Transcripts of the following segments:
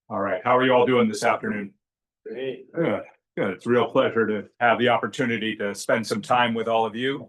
All right. How are you all doing this afternoon? Great. Good. Good. It's a real pleasure to have the opportunity to spend some time with all of you.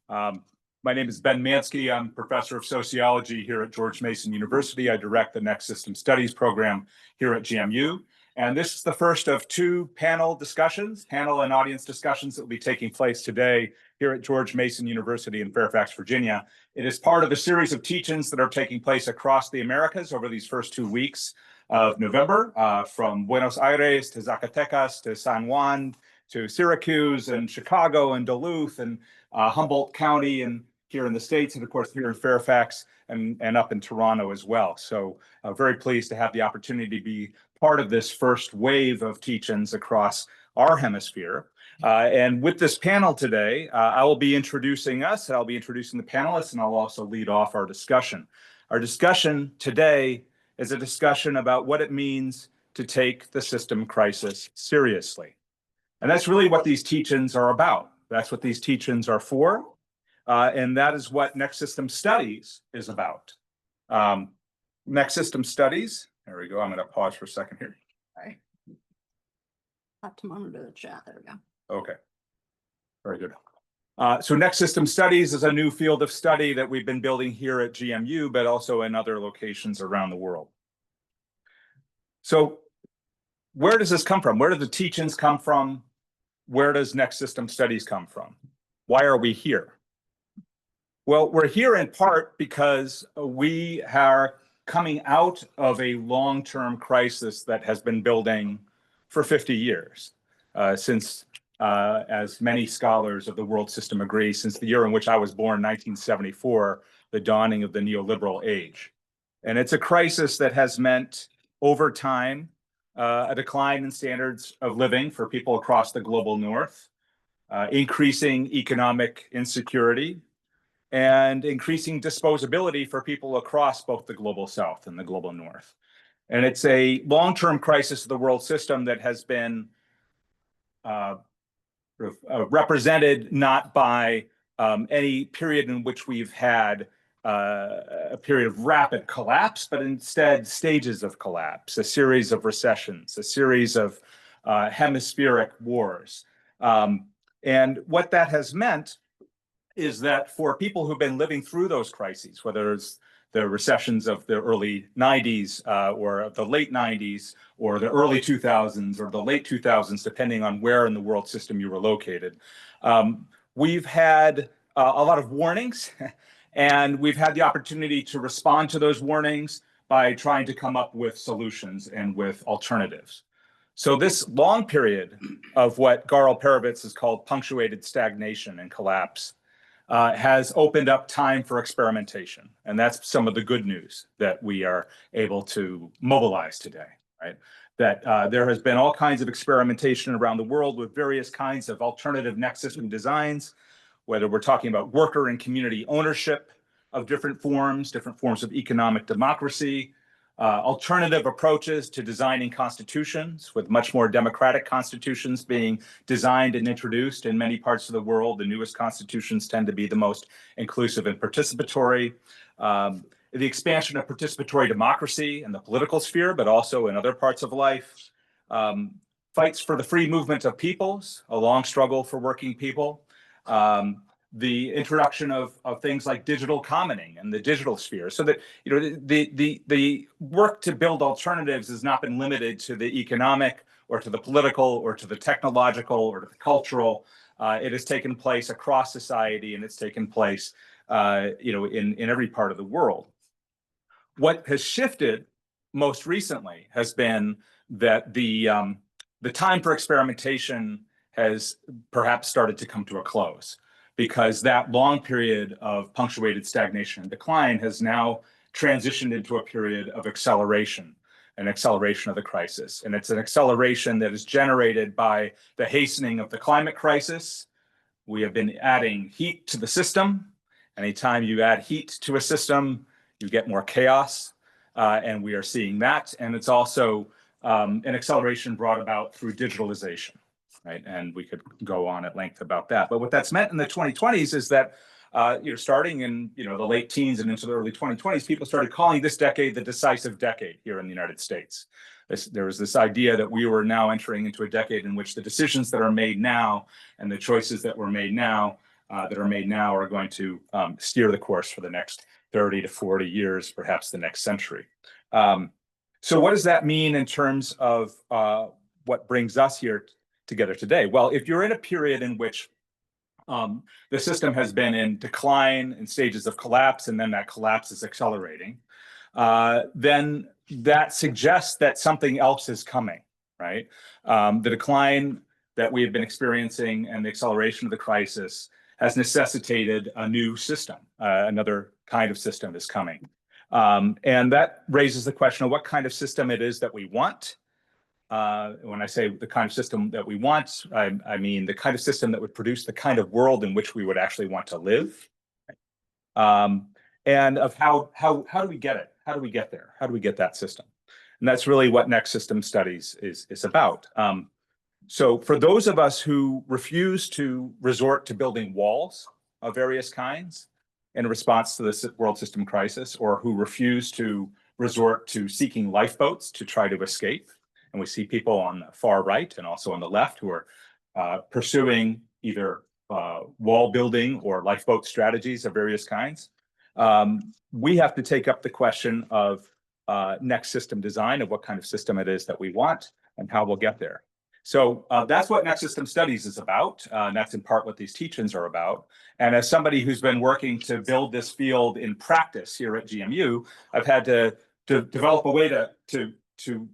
My name is Ben Manski. I'm professor of sociology here at George Mason University. I direct the Next System Studies program here at GMU. And this is the first of two panel and audience discussions that will be taking place today here at George Mason University in Fairfax, Virginia. It is part of a series of teach-ins that are taking place across the Americas over these first 2 weeks of November, from Buenos Aires to Zacatecas to San Juan to Syracuse and Chicago and Duluth and Humboldt County and here in the States, and of course here in Fairfax and up in Toronto as well. So very pleased to have the opportunity to be part of this first wave of teach-ins across our hemisphere. And with this panel today, I will be introducing us, I'll be introducing the panelists, and I'll also lead off our discussion. Our discussion today is a discussion about what it means to take the system crisis seriously. And that's really what these teach-ins are about. That's what these teach-ins are for. And that is what Next System Studies is about. Next System Studies, there we go. I'm going to pause for a second here. Sorry. Have to monitor the chat. There we go. Okay. Very good. So Next System Studies is a new field of study that we've been building here at GMU, but also in other locations around the world. So where does this come from? Where do the teach-ins come from? Where does Next System Studies come from? Why are we here? Well, we're here in part because we are coming out of a long-term crisis that has been building for 50 years, since as many scholars of the world system agree, since the year in which I was born, 1974, the dawning of the neoliberal age. And it's a crisis that has meant, over time, a decline in standards of living for people across the global north, increasing economic insecurity, and increasing disposability for people across both the global south and the global north. And it's a long-term crisis of the world system that has been represented not by any period in which we've had a period of rapid collapse, but instead stages of collapse, a series of recessions, a series of hemispheric wars. And what that has meant is that for people who've been living through those crises, whether it's the recessions of the early 90s or the late 90s or the early 2000s or the late 2000s, depending on where in the world system you were located, we've had a lot of warnings, and we've had the opportunity to respond to those warnings by trying to come up with solutions and with alternatives. So this long period of what Garl Perovitz has called punctuated stagnation and collapse has opened up time for experimentation. And that's some of the good news that we are able to mobilize today, right? That there has been all kinds of experimentation around the world with various kinds of alternative next system designs, whether we're talking about worker and community ownership of different forms of economic democracy, alternative approaches to designing constitutions, with much more democratic constitutions being designed and introduced in many parts of the world. The newest constitutions tend to be the most inclusive and participatory. The expansion of participatory democracy in the political sphere, but also in other parts of life. Fights for the free movement of peoples, a long struggle for working people. The introduction of things like digital commoning and the digital sphere, so that the work to build alternatives has not been limited to the economic or to the political or to the technological or to the cultural. It has taken place across society, and it's taken place in every part of the world. What has shifted most recently has been that the time for experimentation has perhaps started to come to a close, because that long period of punctuated stagnation and decline has now transitioned into a period of acceleration, an acceleration of the crisis. And it's an acceleration that is generated by the hastening of the climate crisis. We have been adding heat to the system. Anytime you add heat to a system, you get more chaos, and we are seeing that. And it's also an acceleration brought about through digitalization. Right, and we could go on at length about that. But what that's meant in the 2020s is that starting in the late teens and into the early 2020s, people started calling this decade the decisive decade here in the United States. There was this idea that we were now entering into a decade in which the decisions that are made now and the choices that were made now are going to steer the course for the next 30 to 40 years, perhaps the next century. So what does that mean in terms of what brings us here together today? Well, if you're in a period in which the system has been in decline, in stages of collapse, and then that collapse is accelerating, then that suggests that something else is coming, right? The decline that we have been experiencing and the acceleration of the crisis has necessitated a new system. Another kind of system is coming. And that raises the question of what kind of system it is that we want. When I say the kind of system that we want, I mean the kind of system that would produce the kind of world in which we would actually want to live. And of how do we get it? How do we get there? How do we get that system? And that's really what Next System Studies is about. So for those of us who refuse to resort to building walls of various kinds in response to the world system crisis, or who refuse to resort to seeking lifeboats to try to escape, and we see people on the far right and also on the left who are pursuing either wall building or lifeboat strategies of various kinds, we have to take up the question of next system design, of what kind of system it is that we want and how we'll get there. So that's what Next System Studies is about. And that's in part what these teach-ins are about. And as somebody who's been working to build this field in practice here at GMU, I've had to develop a way to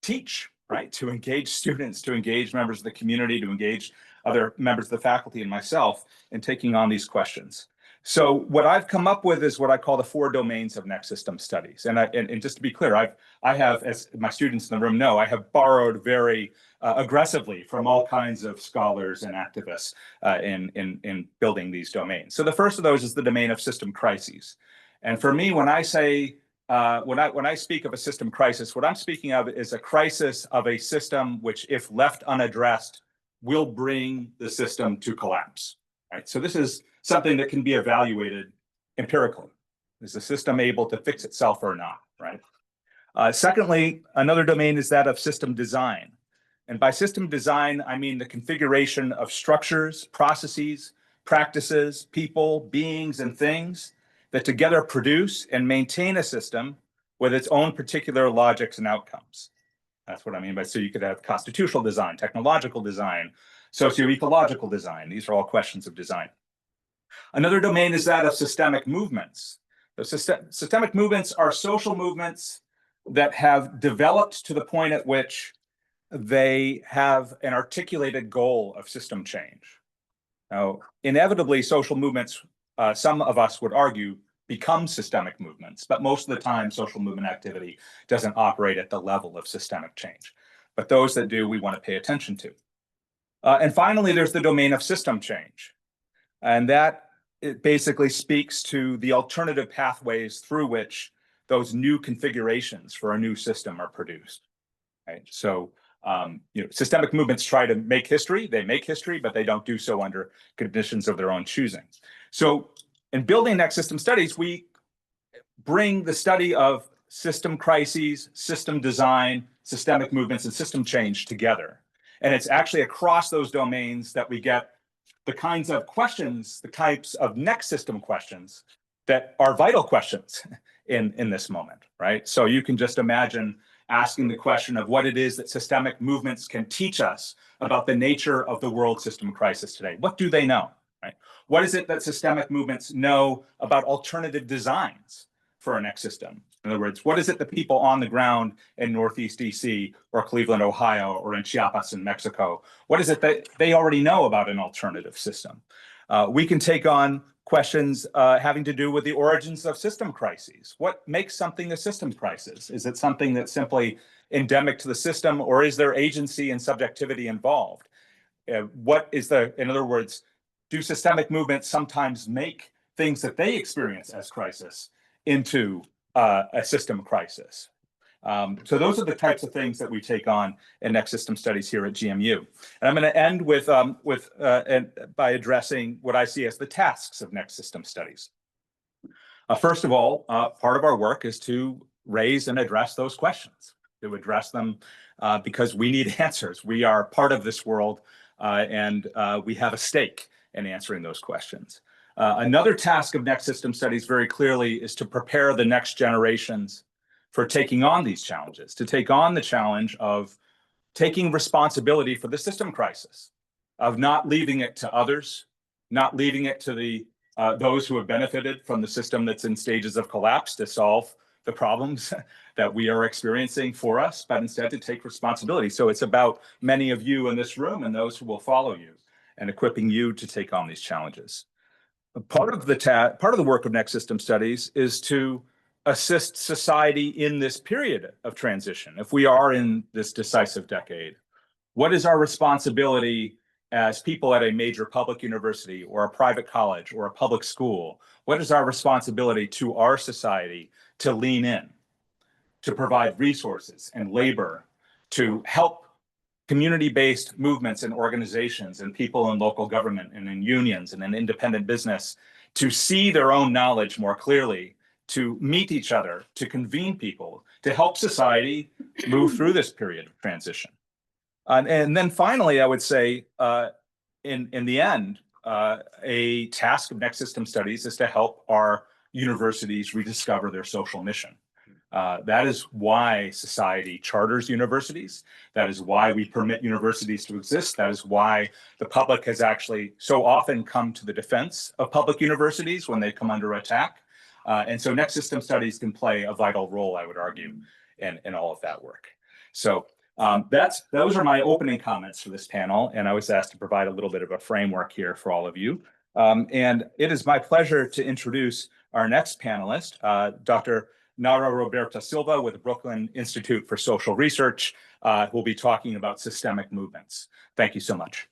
teach, right? To engage students, to engage members of the community, to engage other members of the faculty and myself in taking on these questions. So what I've come up with is what I call the 4 domains of Next System Studies. And just to be clear, I have, as my students in the room know, I have borrowed very aggressively from all kinds of scholars and activists in building these domains. So the first of those is the domain of system crises. And for me, when I say, when I speak of a system crisis, what I'm speaking of is a crisis of a system which, if left unaddressed, will bring the system to collapse. Right? So this is something that can be evaluated empirically. Is the system able to fix itself or not, right? Secondly, another domain is that of system design. And by system design, I mean the configuration of structures, processes, practices, people, beings, and things that together produce and maintain a system with its own particular logics and outcomes. That's what I mean by, so you could have constitutional design, technological design, socio-ecological design. These are all questions of design. Another domain is that of systemic movements. The systemic movements are social movements that have developed to the point at which they have an articulated goal of system change. Now, inevitably, social movements, some of us would argue, become systemic movements, but most of the time, social movement activity doesn't operate at the level of systemic change. But those that do, we want to pay attention to. And finally, there's the domain of system change. And that it basically speaks to the alternative pathways through which those new configurations for a new system are produced. Right? So, systemic movements try to make history. They make history, but they don't do so under conditions of their own choosing. So, in building Next System Studies, we bring the study of system crises, system design, systemic movements, and system change together. And it's actually across those domains that we get the kinds of questions, the types of next system questions that are vital questions in this moment, right? So you can just imagine asking the question of what it is that systemic movements can teach us about the nature of the world system crisis today. What do they know, right? What is it that systemic movements know about alternative designs for our next system? In other words, what is it that people on the ground in Northeast DC or Cleveland, Ohio, or in Chiapas in Mexico, what is it that they already know about an alternative system? We can take on questions having to do with the origins of system crises. What makes something a system crisis? Is it something that's simply endemic to the system, or is there agency and subjectivity involved? What is in other words, do systemic movements sometimes make things that they experience as crisis into a system crisis? So those are the types of things that we take on in Next System Studies here at GMU. And I'm going to end by addressing what I see as the tasks of Next System Studies. First of all, part of our work is to raise and address those questions, to address them because we need answers. We are part of this world and we have a stake in answering those questions. Another task of Next System Studies very clearly is to prepare the next generations for taking on these challenges, to take on the challenge of taking responsibility for the system crisis, of not leaving it to others, not leaving it to those who have benefited from the system that's in stages of collapse to solve the problems that we are experiencing for us, but instead to take responsibility. So it's about many of you in this room and those who will follow you and equipping you to take on these challenges. Part of the work of Next System Studies is to assist society in this period of transition. If we are in this decisive decade, what is our responsibility as people at a major public university or a private college or a public school? What is our responsibility to our society to lean in, to provide resources and labor, to help community-based movements and organizations and people in local government and in unions and in independent business to see their own knowledge more clearly, to meet each other, to convene people, to help society move through this period of transition. And then finally, I would say, in the end, a task of Next System Studies is to help our universities rediscover their social mission. That is why society charters universities. That is why we permit universities to exist. That is why the public has actually so often come to the defense of public universities when they come under attack. And so Next System Studies can play a vital role, I would argue, in all of that work. So those are my opening comments for this panel. And I was asked to provide a little bit of a framework here for all of you. And it is my pleasure to introduce our next panelist, Dr. Nara Roberta Silva with the Brooklyn Institute for Social Research, who will be talking about systemic movements. Thank you so much.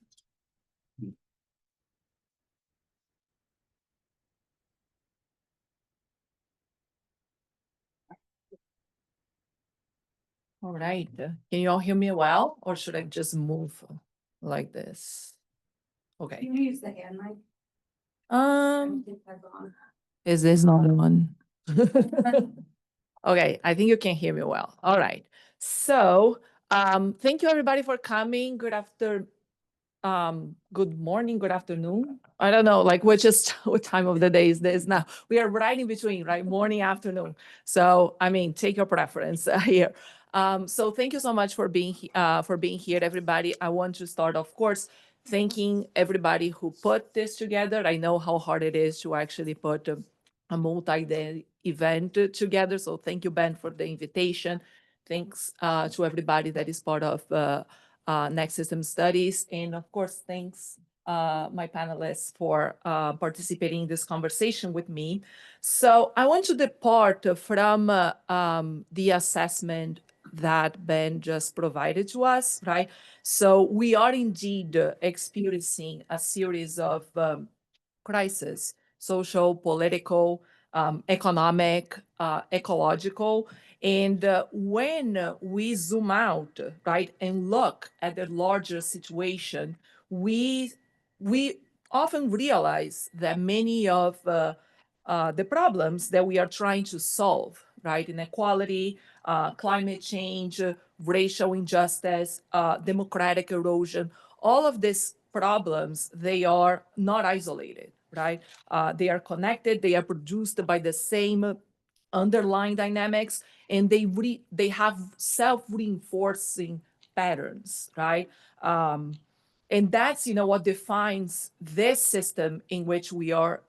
All right. Can you all hear me well, or should I just move like this? Okay. You use the hand mic. Is this not on? Okay, I think you can hear me well. All right. So, thank you everybody for coming. Good morning, good afternoon. I don't know, like what time of the day is this now? We are right in between, right? Morning, afternoon. So, I mean, take your preference here. So thank you so much for being here, everybody. I want to start, of course, thanking everybody who put this together. I know how hard it is to actually put a multi-day event together. So thank you, Ben, for the invitation. Thanks to everybody that is part of Next System Studies. And of course, thanks my panelists for participating in this conversation with me. So I want to depart from the assessment that Ben just provided to us, right? So we are indeed experiencing a series of crises, social, political, economic, ecological. And when we zoom out, right, and look at the larger situation, we often realize that many of the problems that we are trying to solve, right, inequality, climate change, racial injustice, democratic erosion, all of these problems, they are not isolated, right? They are connected, they are produced by the same underlying dynamics, and they have self-reinforcing patterns, right? And that's, what defines this system in which we are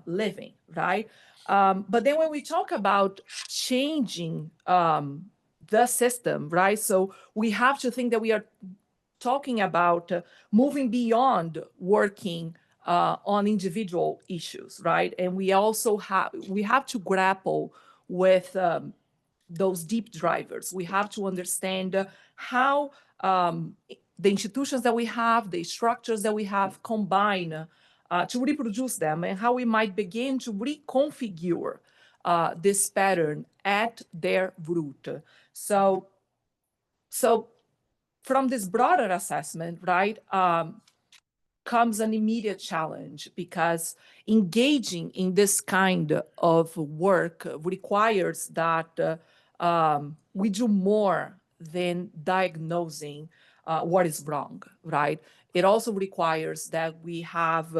living, right? But then when we talk about changing the system, right? So we have to think that we are talking about moving beyond working on individual issues, right? And we also have to grapple with those deep drivers. We have to understand how the institutions that we have, the structures that we have combine to reproduce them, and how we might begin to reconfigure this pattern at their root. So from this broader assessment, right, comes an immediate challenge, because engaging in this kind of work requires that we do more than diagnosing what is wrong, right? It also requires that we have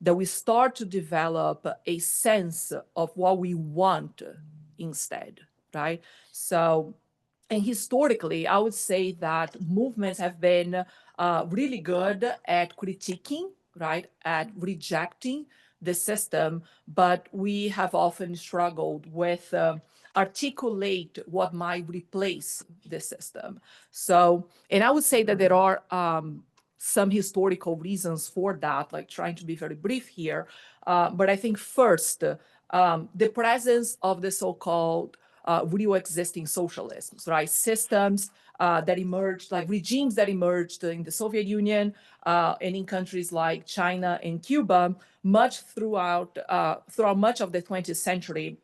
that we start to develop a sense of what we want instead, right? So, and historically, I would say that movements have been really good at critiquing, right, at rejecting the system, but we have often struggled with articulate what might replace the system. So, and I would say that there are some historical reasons for that, like trying to be very brief here. But I think first, the presence of the so-called real existing socialisms, right? Systems that emerged, like regimes that emerged in the Soviet Union and in countries like China and Cuba, much throughout much of the 20th century,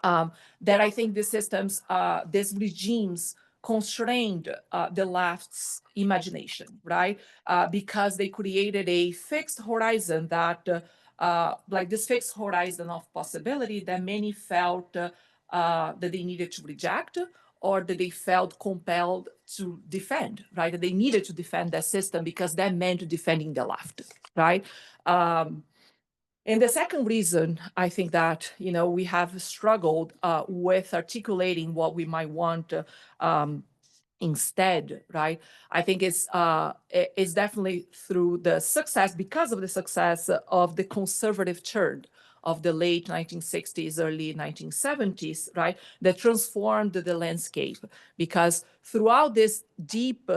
that I think the systems, these regimes constrained the left's imagination, right? Because they created a fixed horizon that, like this fixed horizon of possibility that many felt that they needed to reject, or that they felt compelled to defend, right? That they needed to defend that system because that meant defending the left, right? And the second reason, I think that, you know, we have struggled with articulating what we might want instead, right? I think it's definitely through the success, because of the success of the conservative turn of the late 1960s, early 1970s, right, that transformed the landscape. Because throughout this deep,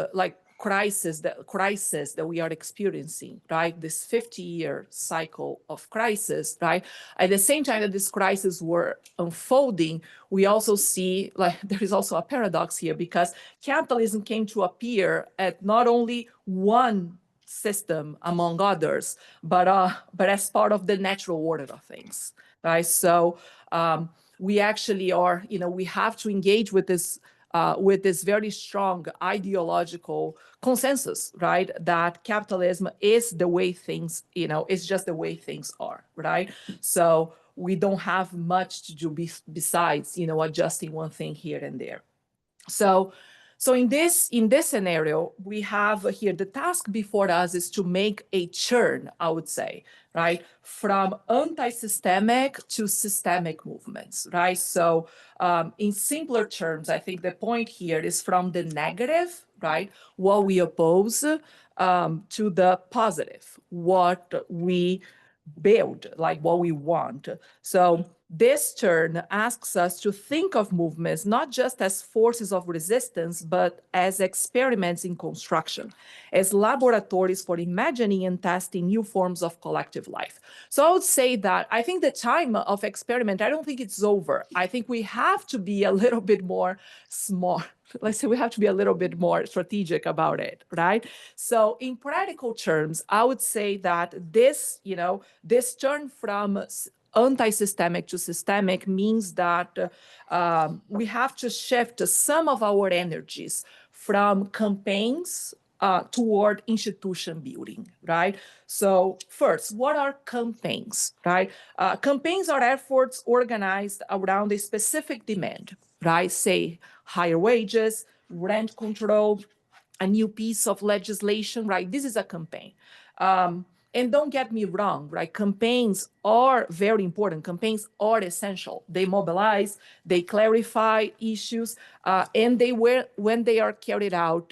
crisis that we are experiencing, right? This 50-year cycle of crisis, right? At the same time that these crises were unfolding, we also see, like, there is also a paradox here, because capitalism came to appear at not only one system among others, but as part of the natural order of things, right? So we actually are, you know, we have to engage with this very strong ideological consensus, right? That capitalism is the way things, you know, it's just the way things are, right? So we don't have much to do besides, you know, adjusting one thing here and there. So in this scenario, we have here the task before us is to make a churn, I would say, right, from anti-systemic to systemic movements, right? So in simpler terms, I think the point here is from the negative, right, what we oppose, to the positive, what we build, like what we want. So this turn asks us to think of movements not just as forces of resistance, but as experiments in construction, as laboratories for imagining and testing new forms of collective life. So I would say that I think the time of experiment, I don't think it's over. I think we have to be a little bit more smart. Let's say we have to be a little bit more strategic about it, right? So in practical terms, I would say that this, you know, this turn from anti-systemic to systemic means that we have to shift some of our energies from campaigns toward institution building, right? So first, what are campaigns, right? Campaigns are efforts organized around a specific demand, right? Say higher wages, rent control, a new piece of legislation, right? This is a campaign. And don't get me wrong, right? Campaigns are very important. Campaigns are essential. They mobilize, they clarify issues, and when they are carried out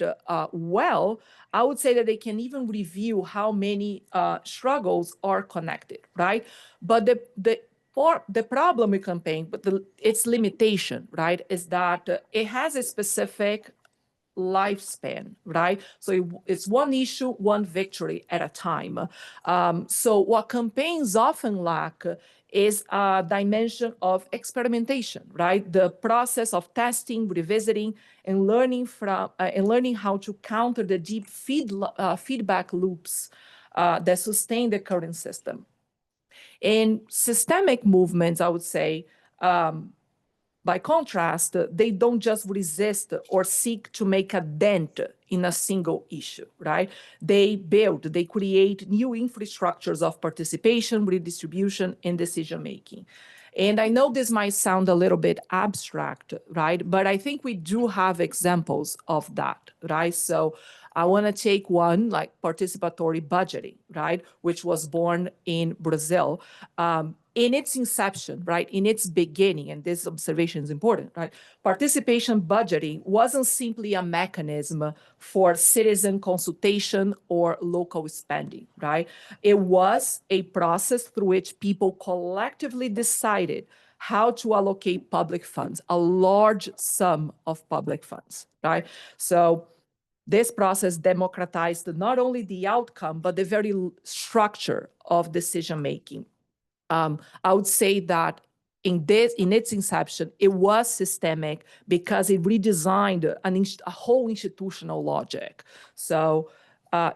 well, I would say that they can even review how many struggles are connected, right? But the problem with campaign, but its limitation, right, is that it has a specific lifespan, right? So it's one issue, one victory at a time. So what campaigns often lack is a dimension of experimentation, right? The process of testing, revisiting, and learning how to counter the deep feedback loops that sustain the current system. In systemic movements, I would say, By contrast, they don't just resist or seek to make a dent in a single issue, right? They create new infrastructures of participation, redistribution, and decision-making. And I know this might sound a little bit abstract, right? But I think we do have examples of that, right? So I want to take one like participatory budgeting, right? Which was born in Brazil. In its inception, right, in its beginning, and this observation is important, right, participation budgeting wasn't simply a mechanism for citizen consultation or local spending, right? It was a process through which people collectively decided how to allocate public funds, a large sum of public funds, right? So this process democratized not only the outcome, but the very structure of decision-making. I would say that in its inception, it was systemic because it redesigned a whole institutional logic. So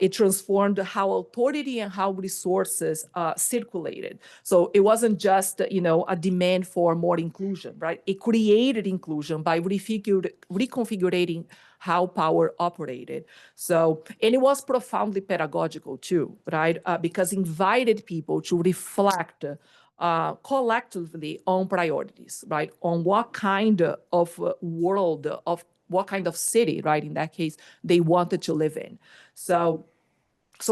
it transformed how authority and how resources circulated. So it wasn't just, a demand for more inclusion, right? It created inclusion by reconfiguring how power operated. So, and it was profoundly pedagogical too, right? Because invited people to reflect collectively on priorities, right? On what kind of world, of what kind of city, right? In that case, they wanted to live in. So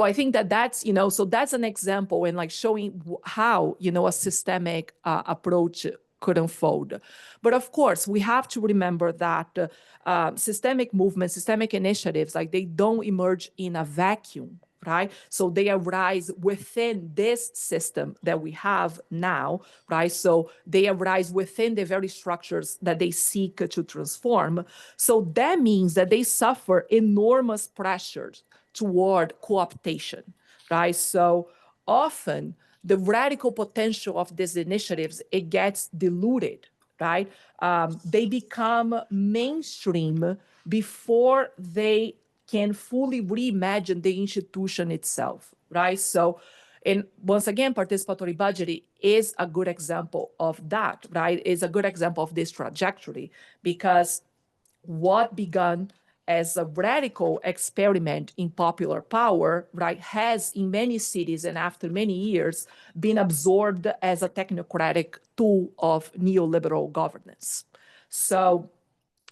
I think that's, so that's an example and like showing how, a systemic approach could unfold. But of course, we have to remember that systemic movements, systemic initiatives, like they don't emerge in a vacuum, right? So they arise within this system that we have now, right? So they arise within the very structures that they seek to transform. So that means that they suffer enormous pressures toward co-optation, right? So often the radical potential of these initiatives, it gets diluted, right? They become mainstream before they can fully reimagine the institution itself, right? So, and once again, participatory budgeting is a good example of that, right? Is a good example of this trajectory because what began as a radical experiment in popular power, right, has in many cities and after many years been absorbed as a technocratic tool of neoliberal governance. So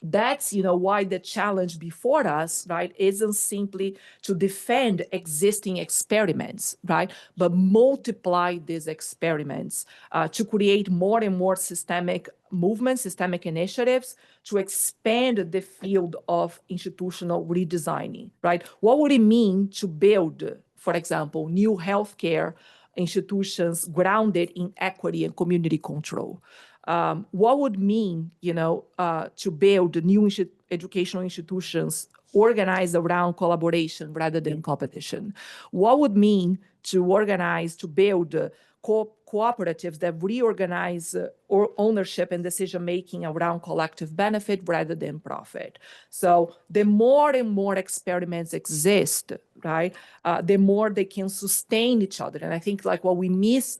that's, why the challenge before us, right, isn't simply to defend existing experiments, right, but multiply these experiments to create more and more systemic movements, systemic initiatives to expand the field of institutional redesigning, right? What would it mean to build, for example, new healthcare institutions grounded in equity and community control? What would mean, to build new educational institutions organized around collaboration rather than competition? What would mean to build cooperatives that reorganize or ownership and decision-making around collective benefit rather than profit? So the more and more experiments exist, right, the more they can sustain each other. And I think like what we miss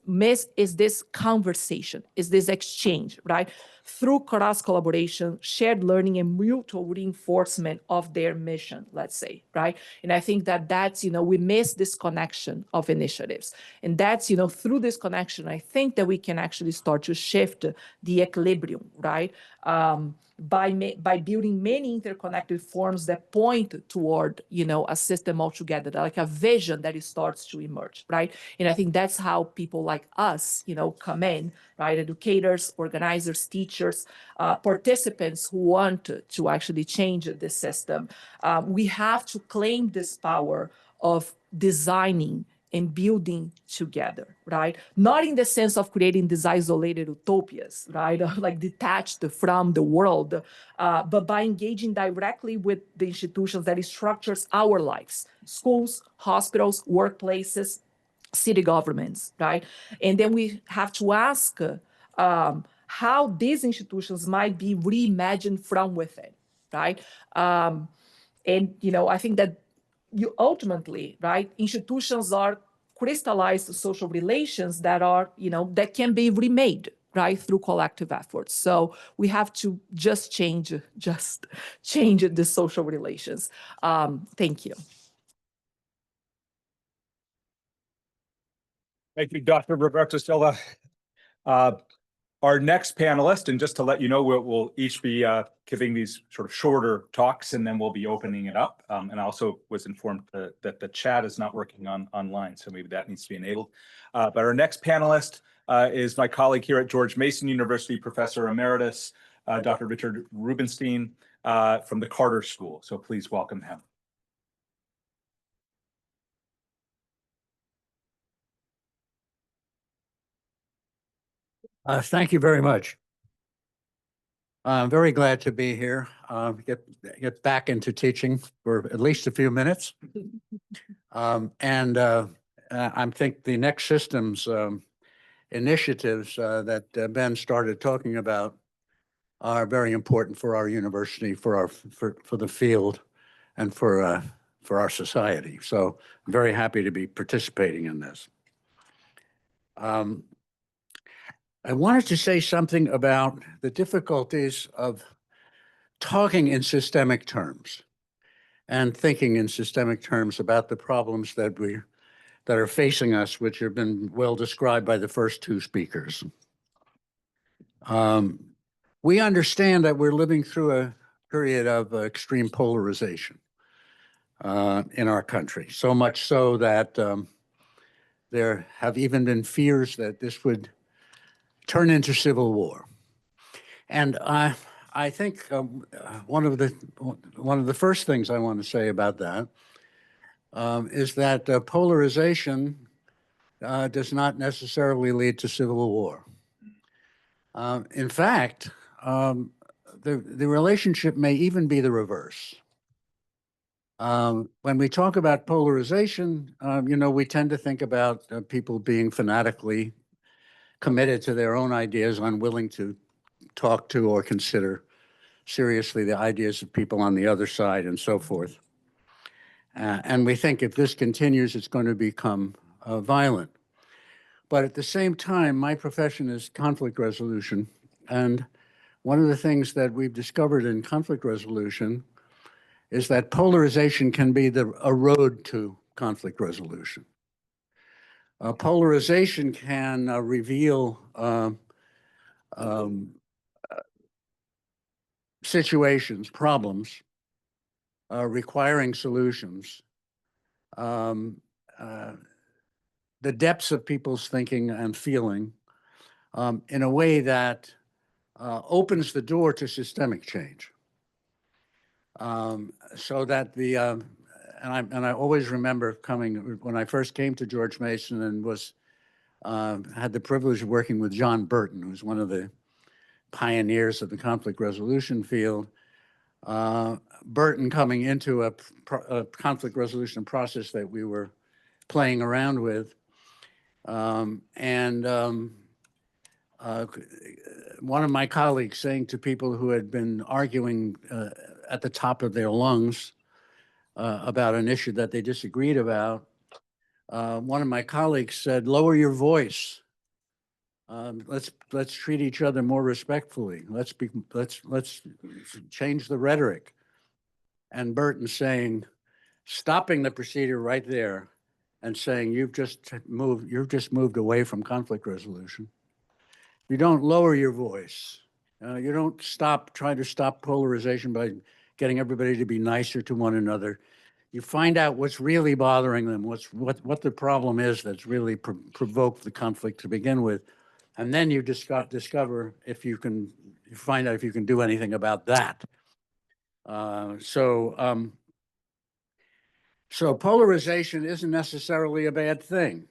is this conversation, is this exchange, right? Through cross-collaboration, shared learning, and mutual reinforcement of their mission, let's say, right? And I think that's, we miss this connection of initiatives. And that's, through this connection, I think that we can actually start to shift the equilibrium, right? By building many interconnected forms that point toward, a system altogether, like a vision that it starts to emerge, right? And I think that's how people like us, come in, right? Educators, organizers, teachers, participants who want to actually change the system. We have to claim this power of designing and building together, right? Not in the sense of creating these isolated utopias, right? Like detached from the world, but by engaging directly with the institutions that structures our lives, schools, hospitals, workplaces, city governments, right? And then we have to ask how these institutions might be reimagined from within, right? And, I think that you ultimately, right, institutions are crystallized social relations that are, that can be remade, right, through collective efforts. So we have to just change the social relations. Thank you. Thank you, Dr. Roberta Silva. Our next panelist, and just to let you know, we'll each be giving these sort of shorter talks, and then we'll be opening it up. And I also was informed that the chat is not working online, so maybe that needs to be enabled. But our next panelist is my colleague here at George Mason University, Professor Emeritus, Dr. Richard Rubenstein from the Carter School. So please welcome him. Thank you very much. I'm very glad to be here, get back into teaching for at least a few minutes. I think the next systems initiatives that Ben started talking about are very important for our university, for the field, and for our society. So I'm very happy to be participating in this. I wanted to say something about the difficulties of talking in systemic terms and thinking in systemic terms about the problems that are facing us, which have been well described by the first two speakers. We understand that we're living through a period of extreme polarization in our country, so much so that there have even been fears that this would turn into civil war. And I think one of the first things I want to say about that is that polarization does not necessarily lead to civil war. In fact, the relationship may even be the reverse. When we talk about polarization, we tend to think about people being fanatically committed to their own ideas, unwilling to talk to or consider seriously the ideas of people on the other side and so forth. And we think if this continues, it's going to become violent. But at the same time, my profession is conflict resolution. And one of the things that we've discovered in conflict resolution is that polarization can be a road to conflict resolution. Polarization can reveal situations, problems requiring solutions, the depths of people's thinking and feeling in a way that opens the door to systemic change. So that and I always remember coming, when I first came to George Mason and had the privilege of working with John Burton, who's one of the pioneers of the conflict resolution field. Burton coming into a conflict resolution process that we were playing around with. One of my colleagues saying to people who had been arguing at the top of their lungs about an issue that they disagreed about, one of my colleagues said, "Lower your voice. Let's treat each other more respectfully. Let's change the rhetoric." And Burton saying, stopping the procedure right there and saying, you've just moved away from conflict resolution. You don't lower your voice. You don't try to stop polarization by getting everybody to be nicer to one another. You find out what's really bothering them, what the problem is that's really provoked the conflict to begin with. And then you discover if you find out if you can do anything about that. So polarization isn't necessarily a bad thing.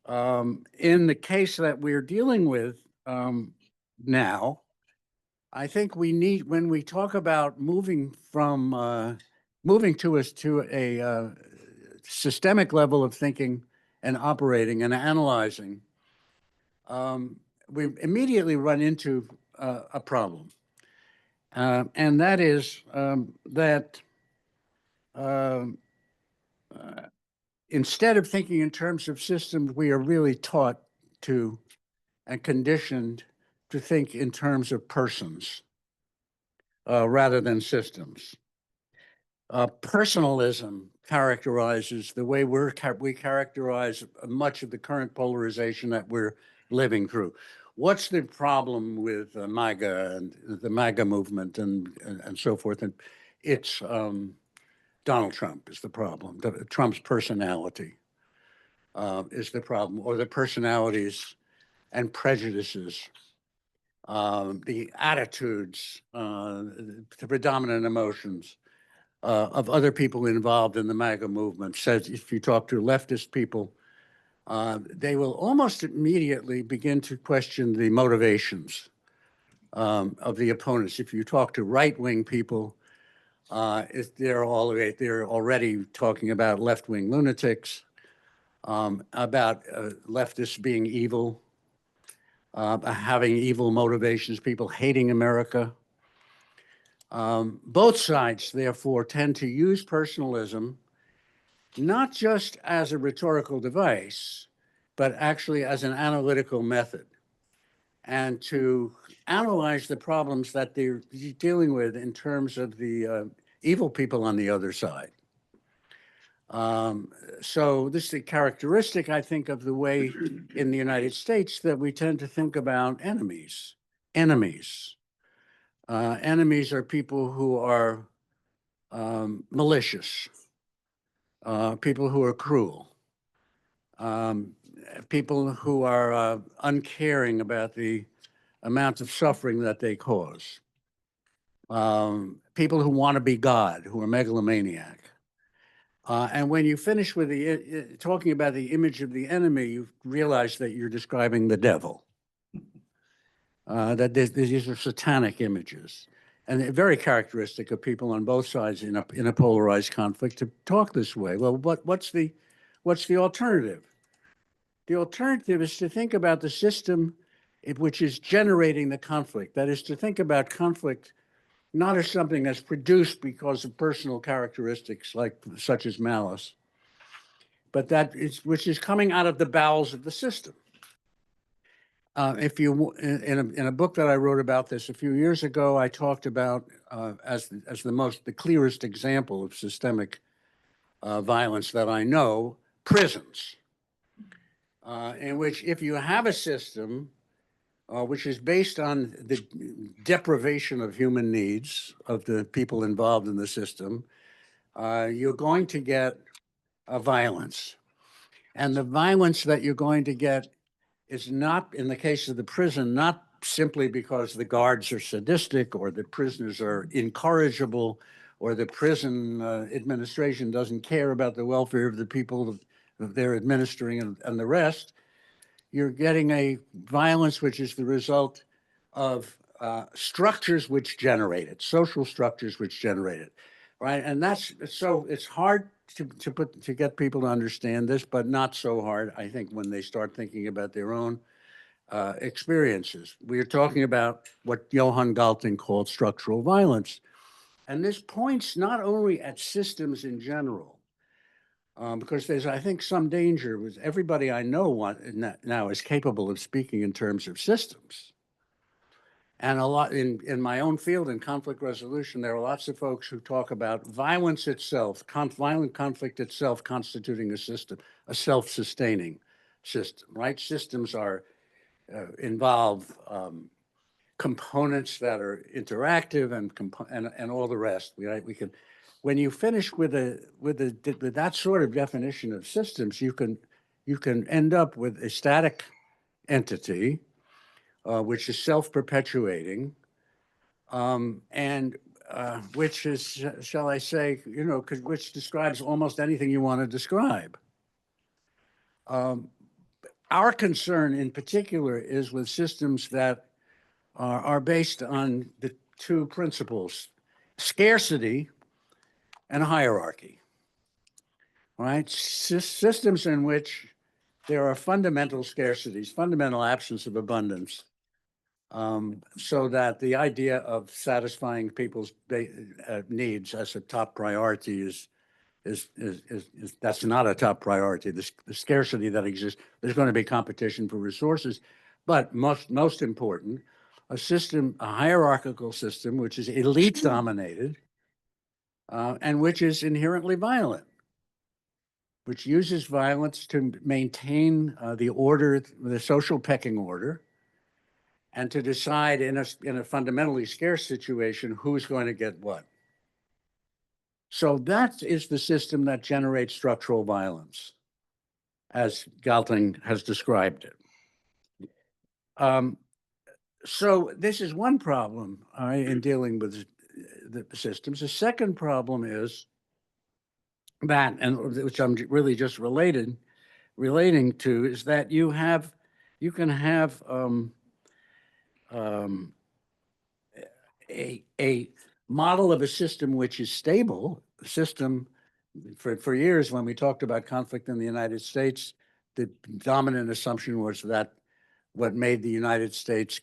In the case that we're dealing with now, I think when we talk about moving to a systemic level of thinking and operating and analyzing, we immediately run into a problem. And that is that instead of thinking in terms of systems, we are really taught to and conditioned to think in terms of persons rather than systems. Personalism characterizes the way we characterize much of the current polarization that we're living through. What's the problem with MAGA and the MAGA movement and so forth? And it's Donald Trump is the problem. Trump's personality is the problem, or the personalities and prejudices, the attitudes, the predominant emotions of other people involved in the MAGA movement. Says if you talk to leftist people, they will almost immediately begin to question the motivations of the opponents. If you talk to right-wing people, they're already talking about left-wing lunatics, about leftists being evil, having evil motivations, people hating America. Both sides, therefore, tend to use personalism not just as a rhetorical device, but actually as an analytical method, and to analyze the problems that they're dealing with in terms of the evil people on the other side. So this is a characteristic, I think, of the way in the United States that we tend to think about enemies. Enemies are people who are malicious, people who are cruel, people who are uncaring about the amount of suffering that they cause, people who want to be God, who are megalomaniac. And when you finish with talking about the image of the enemy, you realize that you're describing the devil, that these are satanic images. And they're very characteristic of people on both sides in a polarized conflict to talk this way. Well, what's the alternative? The alternative is to think about the system which is generating the conflict. That is to think about conflict not as something that's produced because of personal characteristics such as malice, but which is coming out of the bowels of the system. In a book that I wrote about this a few years ago, I talked about as the clearest example of systemic violence that I know, prisons, in which if you have a system which is based on the deprivation of human needs of the people involved in the system, you're going to get violence. And the violence that you're going to get is not, in the case of the prison, not simply because the guards are sadistic or the prisoners are incorrigible or the prison administration doesn't care about the welfare of the people that they're administering and the rest. You're getting a violence which is the result of structures which generate it, social structures which generate it, right? And so it's hard to get people to understand this, but not so hard, I think, when they start thinking about their own experiences. We are talking about what Johann Galtung called structural violence. And this points not only at systems in general, because there's, I think, some danger with everybody I know now is capable of speaking in terms of systems. And a lot in my own field in conflict resolution, there are lots of folks who talk about violence itself, violent conflict itself constituting a system, a self-sustaining system, right? Systems involve components that are interactive and all the rest. We can, when you finish with that sort of definition of systems, you can end up with a static entity which is self-perpetuating, and which is, shall I say, which describes almost anything you want to describe. Our concern in particular is with systems that are based on the two principles, scarcity and hierarchy, right? Systems in which there are fundamental scarcities, fundamental absence of abundance, so that the idea of satisfying people's needs as a top priority is that's not a top priority. The scarcity that exists, there's going to be competition for resources, But most important, a system, a hierarchical system, which is elite dominated, and which is inherently violent, which uses violence to maintain the order, the social pecking order, and to decide in a fundamentally scarce situation who's going to get what. So that is the system that generates structural violence, as Galting has described it. So this is one problem in dealing with the systems. The second problem is that, and which I'm really just relating to, is that you can have a model of a system which is stable. A system for years, when we talked about conflict in the United States, the dominant assumption was that what made the United States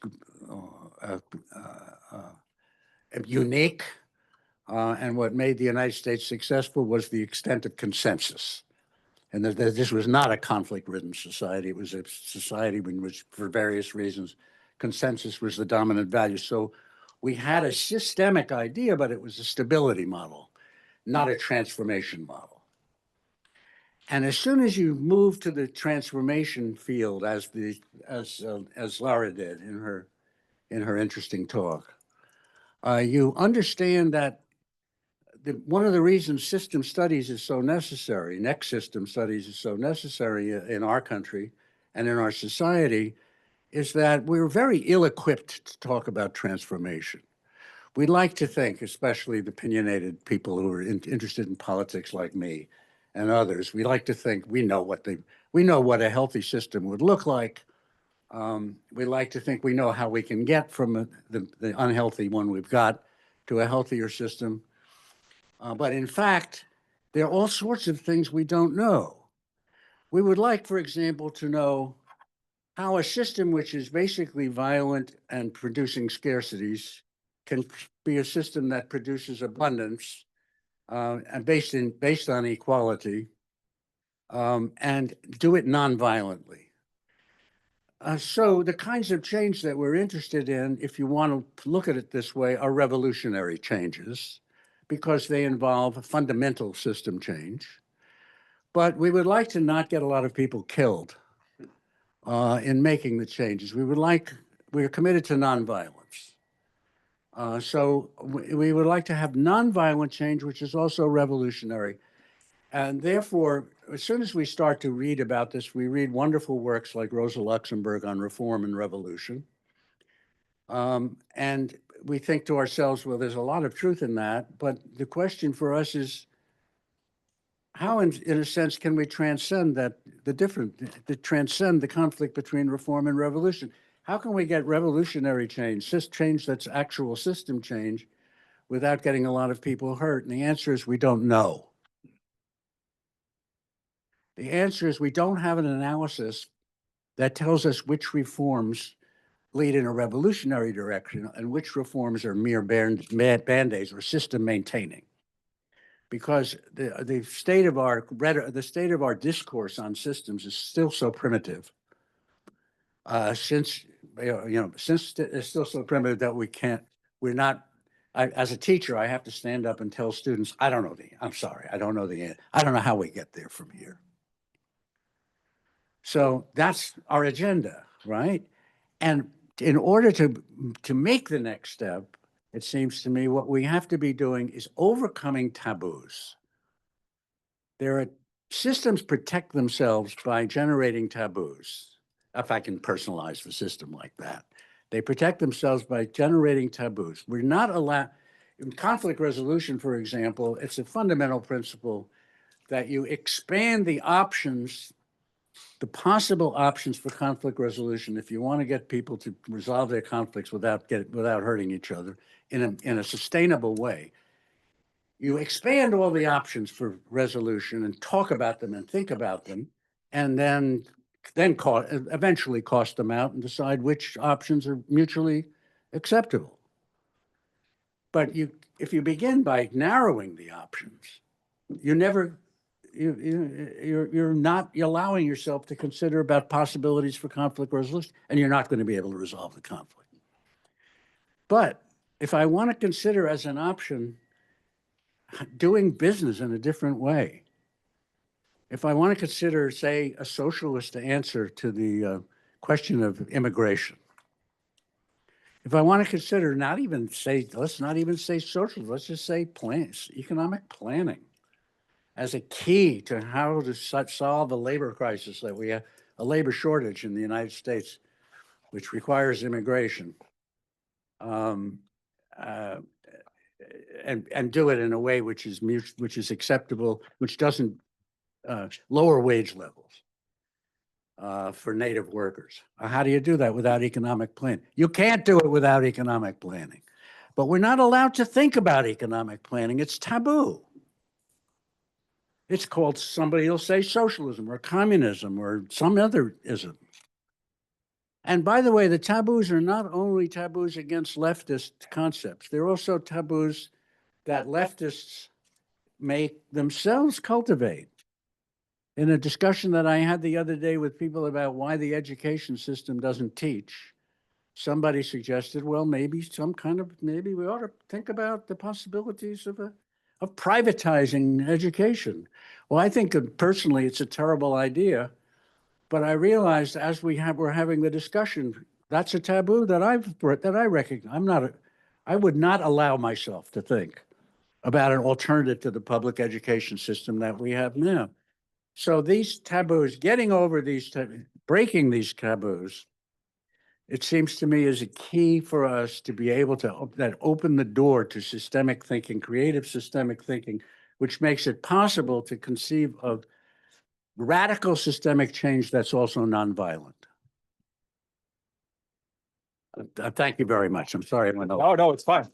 unique and what made the United States successful was the extent of consensus. And that this was not a conflict-ridden society. It was a society in which, for various reasons, consensus was the dominant value. So we had a systemic idea, but it was a stability model, not a transformation model. And as soon as you move to the transformation field, as Lara did in her interesting talk, you understand that one of the reasons system studies is so necessary, next system studies is so necessary in our country and in our society, is that we're very ill-equipped to talk about transformation. We'd like to think, especially the opinionated people who are interested in politics like me and others, we like to think we know what a healthy system would look like. We like to think we know how we can get from the unhealthy one we've got to a healthier system. But in fact, there are all sorts of things we don't know. We would like, for example, to know how a system which is basically violent and producing scarcities can be a system that produces abundance and based on equality, and do it non-violently. So the kinds of change that we're interested in, if you want to look at it this way, are revolutionary changes, because they involve a fundamental system change. But we would like to not get a lot of people killed in making the changes. We're committed to nonviolence. So we would like to have nonviolent change, which is also revolutionary. And therefore, as soon as we start to read about this, we read wonderful works like Rosa Luxemburg on reform and revolution. And we think to ourselves, well, there's a lot of truth in that. But the question for us is, how, in a sense, can we transcend transcend the conflict between reform and revolution? How can we get revolutionary change that's actual system change, without getting a lot of people hurt? And the answer is we don't know. The answer is we don't have an analysis that tells us which reforms lead in a revolutionary direction and which reforms are mere band-aids or system maintaining. Because the state of our discourse on systems is still so primitive. Since it's still so primitive that as a teacher, I have to stand up and tell students, I don't know how we get there from here. So that's our agenda, right? And in order to make the next step, it seems to me what we have to be doing is overcoming taboos. Systems protect themselves by generating taboos, if I can personalize the system like that. They protect themselves by generating taboos. We're not allowed, in conflict resolution, for example, it's a fundamental principle that you expand the options, the possible options for conflict resolution, if you want to get people to resolve their conflicts without hurting each other in a sustainable way. You expand all the options for resolution and talk about them and think about them, and then eventually cost them out and decide which options are mutually acceptable. But if you begin by narrowing the options, you never you're not allowing yourself to consider about possibilities for conflict resolution, and you're not going to be able to resolve the conflict. But if I want to consider as an option doing business in a different way, if I want to consider, say, a socialist answer to the question of immigration, if I want to consider let's not even say social, let's just say economic planning as a key to how to solve a labor crisis that we have, a labor shortage in the United States, which requires immigration, and do it in a way which is acceptable, which doesn't lower wage levels for native workers. How do you do that without economic planning? You can't do it without economic planning. But we're not allowed to think about economic planning. It's taboo. It's called, somebody will say, socialism or communism or some other ism. And by the way, the taboos are not only taboos against leftist concepts, they're also taboos that leftists may themselves cultivate. In a discussion that I had the other day with people about why the education system doesn't teach, somebody suggested, well, maybe we ought to think about the possibilities of privatizing education. Well, I think personally it's a terrible idea, but I realized as we're having the discussion, that's a taboo that I recognize. I would not allow myself to think about an alternative to the public education system that we have now. So these taboos, breaking these taboos, it seems to me is a key for us to be able to open the door to systemic thinking, creative systemic thinking, which makes it possible to conceive of radical systemic change that's also nonviolent. Thank you very much. I'm sorry I went over. No, it's fine.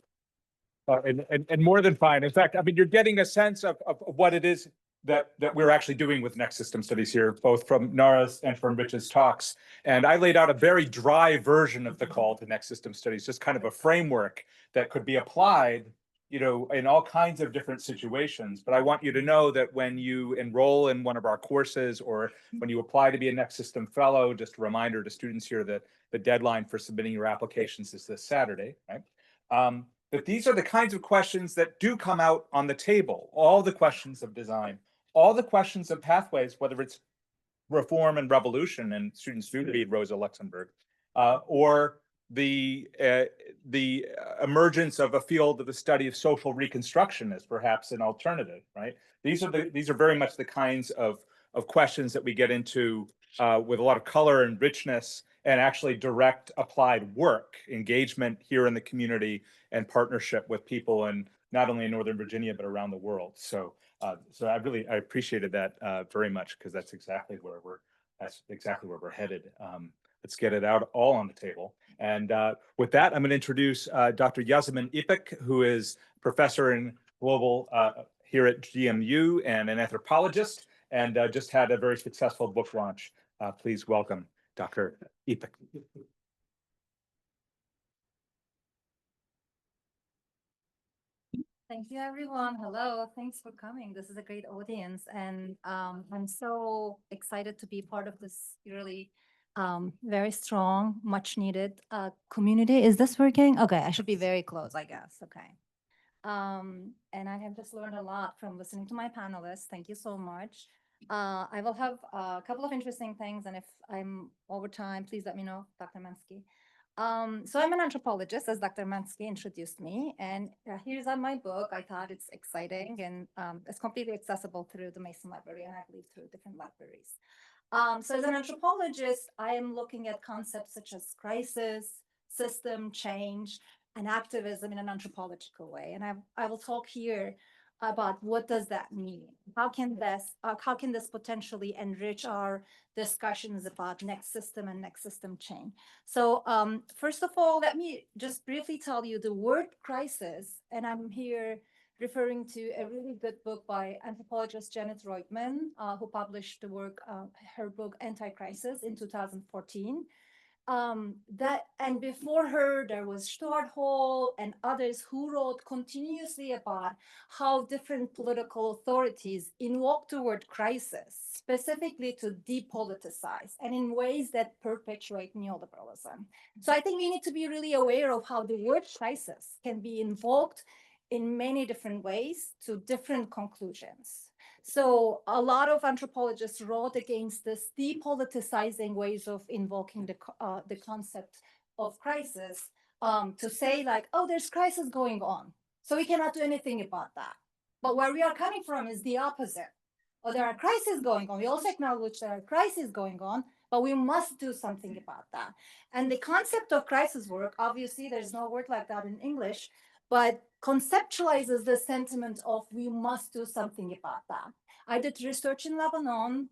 And more than fine. In fact, I mean, you're getting a sense of what it is that we're actually doing with Next System Studies here, both from Nara's and from Rich's talks. And I laid out a very dry version of the call to Next System Studies, just kind of a framework that could be applied, you know, in all kinds of different situations. But I want you to know that when you enroll in one of our courses or when you apply to be a Next System Fellow, just a reminder to students here that the deadline for submitting your applications is this Saturday, right? That these are the kinds of questions that do come out on the table, all the questions of design, all the questions of pathways, whether it's reform and revolution, and students do read Rosa Luxemburg, or the emergence of a field of the study of social reconstruction as perhaps an alternative, right? These are very much the kinds of questions that we get into with a lot of color and richness and actually direct applied work, engagement here in the community and partnership with people in not only in Northern Virginia, but around the world. So I appreciated that very much, because that's exactly where we're headed. Let's get it out all on the table. And with that, I'm going to introduce Dr. Yasemin Ipek, who is professor in global here at GMU and an anthropologist, and just had a very successful book launch. Please welcome Dr. Ipek. Thank you, everyone. Hello, thanks for coming. This is a great audience, and I'm so excited to be part of this really very strong, much needed community. Is this working? Okay, I should be very close, I guess. Okay. And I have just learned a lot from listening to my panelists. Thank you so much. I will have a couple of interesting things, and if I'm over time, please let me know, Dr. Manski. So I'm an anthropologist, as Dr. Manski introduced me, and here's my book. I thought it's exciting, and it's completely accessible through the Mason Library, and I believe through different libraries. So as an anthropologist, I am looking at concepts such as crisis, system change, and activism in an anthropological way. And I will talk here about what does that mean? How can this potentially enrich our discussions about next system and next system change? So first of all, let me just briefly tell you the word crisis, and I'm here referring to a really good book by anthropologist Janet Reutemann, who published her book Anti-Crisis in 2014. and before her, there was Stuart Hall and others who wrote continuously about how different political authorities invoke the word crisis, specifically to depoliticize and in ways that perpetuate neoliberalism. So I think we need to be really aware of how the word crisis can be invoked in many different ways to different conclusions. So a lot of anthropologists wrote against this depoliticizing ways of invoking the concept of crisis, to say like, oh, there's crisis going on, so we cannot do anything about that. But where we are coming from is the opposite. Oh, there are crises going on. We also acknowledge there are crises going on, but we must do something about that. And the concept of crisis work, obviously, there's no word like that in English, but conceptualizes the sentiment of we must do something about that. I did research in Lebanon.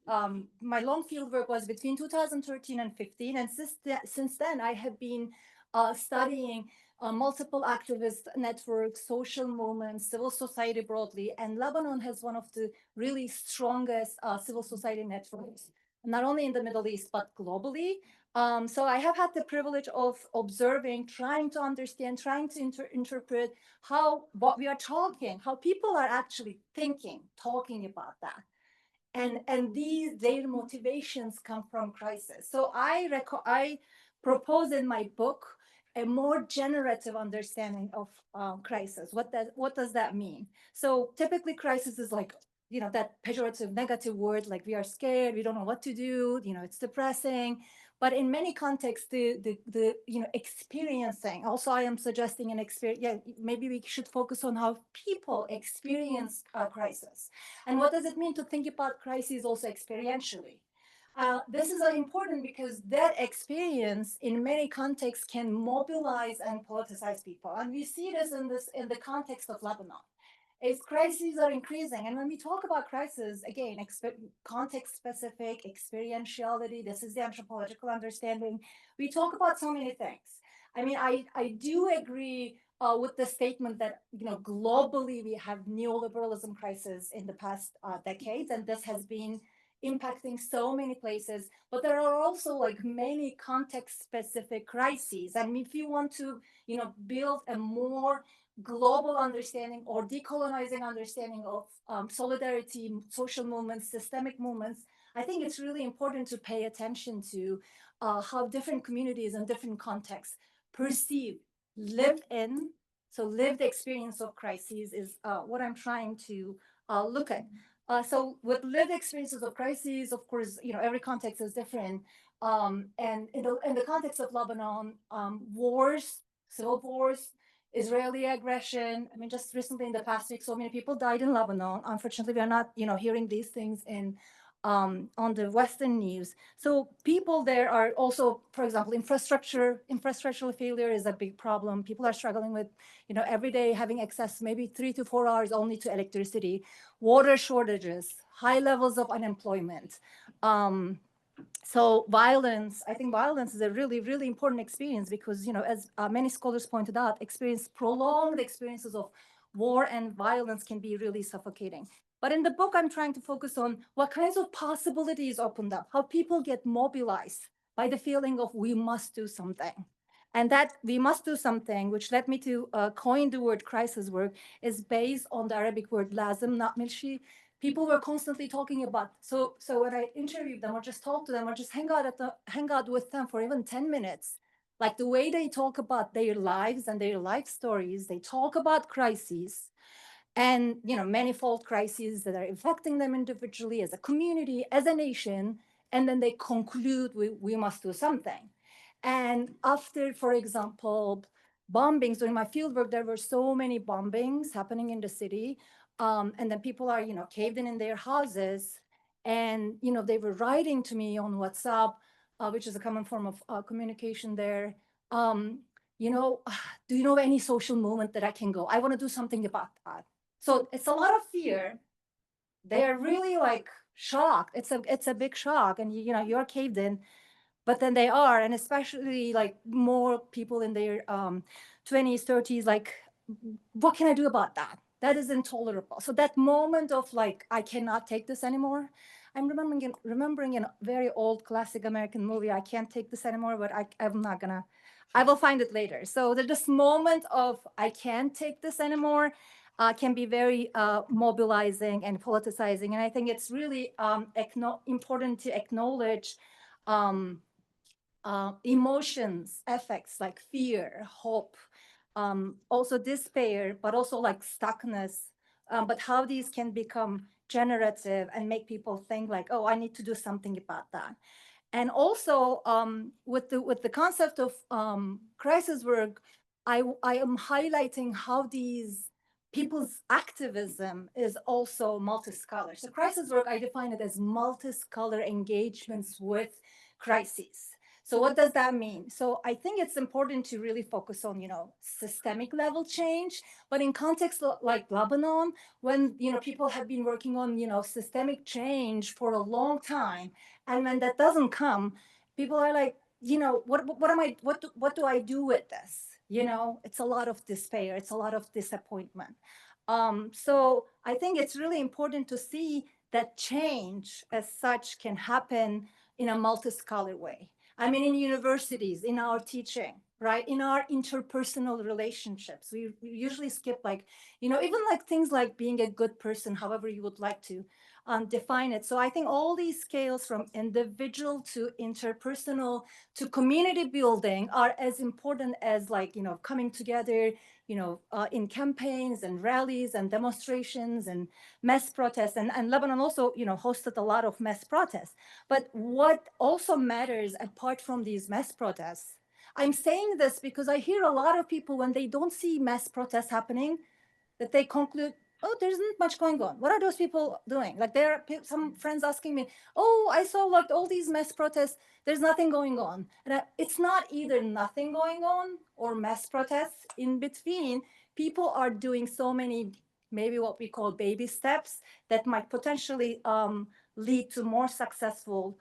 My long field work was between 2013 and 15. And since then, I have been studying multiple activist networks, social movements, civil society broadly. And Lebanon has one of the really strongest civil society networks, not only in the Middle East, but globally. So I have had the privilege of observing, trying to understand, trying to interpret what we are talking, how people are actually thinking, talking about that. And their motivations come from crisis. So I propose in my book a more generative understanding of crisis. What does that mean? So typically crisis is like, that pejorative negative word, like we are scared, we don't know what to do, it's depressing. But in many contexts, the experiencing, also I am suggesting an experience, maybe we should focus on how people experience crisis. And what does it mean to think about crises also experientially? This is important because that experience in many contexts can mobilize and politicize people. And we see this in the context of Lebanon. As crises are increasing, and when we talk about crisis, again, context-specific, experientiality, this is the anthropological understanding. We talk about so many things. I mean, I do agree with the statement that, globally we have neoliberalism crisis in the past decades, and this has been impacting so many places, but there are also like many context-specific crises. And if you want to, build a more global understanding or decolonizing understanding of solidarity, social movements, systemic movements, I think it's really important to pay attention to how different communities and different contexts perceive, lived experience of crises is what I'm trying to look at. So with lived experiences of crises, of course, every context is different. And in the context of Lebanon, wars, civil wars, Israeli aggression. I mean, just recently in the past week, so many people died in Lebanon. Unfortunately, we are not, hearing these things on the Western news. So people there are also, for example, infrastructural failure is a big problem. People are struggling with, every day having access maybe 3 to 4 hours only to electricity, water shortages, high levels of unemployment. So I think violence is a really, really important experience because, as many scholars pointed out, prolonged experiences of war and violence can be really suffocating. But in the book, I'm trying to focus on what kinds of possibilities opened up, how people get mobilized by the feeling of we must do something. And that we must do something, which led me to coin the word crisis work, is based on the Arabic word lazim, not milshi. People were constantly talking about, so when I interviewed them or just talk to them or just hang out with them for even 10 minutes, like the way they talk about their lives and their life stories, they talk about crises and, manifold crises that are affecting them individually, as a community, as a nation, and then they conclude we must do something. And after, for example, bombings, during my fieldwork, there were so many bombings happening in the city. And then people are, caved in their houses. And, they were writing to me on WhatsApp, which is a common form of communication there. Do you know any social movement that I can go? I want to do something about that. So it's a lot of fear. They're really like shocked. It's a big shock. And, you're caved in. But then they are, and especially like more people in their 20s, 30s, like, what can I do about that? That is intolerable. So that moment of like, I cannot take this anymore. I'm remembering a very old classic American movie. I can't take this anymore, but I'm not gonna, I will find it later. So there's this moment of I can't take this anymore can be very mobilizing and politicizing. And I think it's really important to acknowledge emotions, affects like fear, hope, also despair, but also like stuckness, but how these can become generative and make people think like, oh, I need to do something about that. And also with the concept of crisis work, I am highlighting how these people's activism is also multi-scholar. So crisis work, I define it as multi-scholar engagements with crises. So what does that mean? So I think it's important to really focus on, systemic level change, but in context like Lebanon, when, people have been working on, systemic change for a long time, and when that doesn't come, people are like, what do I do with this? It's a lot of despair. It's a lot of disappointment. So I think it's really important to see that change as such can happen in a multi-scholar way. I mean, in universities, in our teaching, right? In our interpersonal relationships, we usually skip even like things like being a good person, however you would like to define it. So I think all these scales from individual to interpersonal to community building are as important as coming together, in campaigns and rallies and demonstrations and mass protests. And Lebanon also, hosted a lot of mass protests. But what also matters apart from these mass protests, I'm saying this because I hear a lot of people when they don't see mass protests happening, that they conclude, oh, there isn't much going on. What are those people doing? Like there are some friends asking me, oh, I saw like all these mass protests. There's nothing going on. And it's not either nothing going on or mass protests. In between, people are doing so many, maybe what we call baby steps that might potentially lead to more successful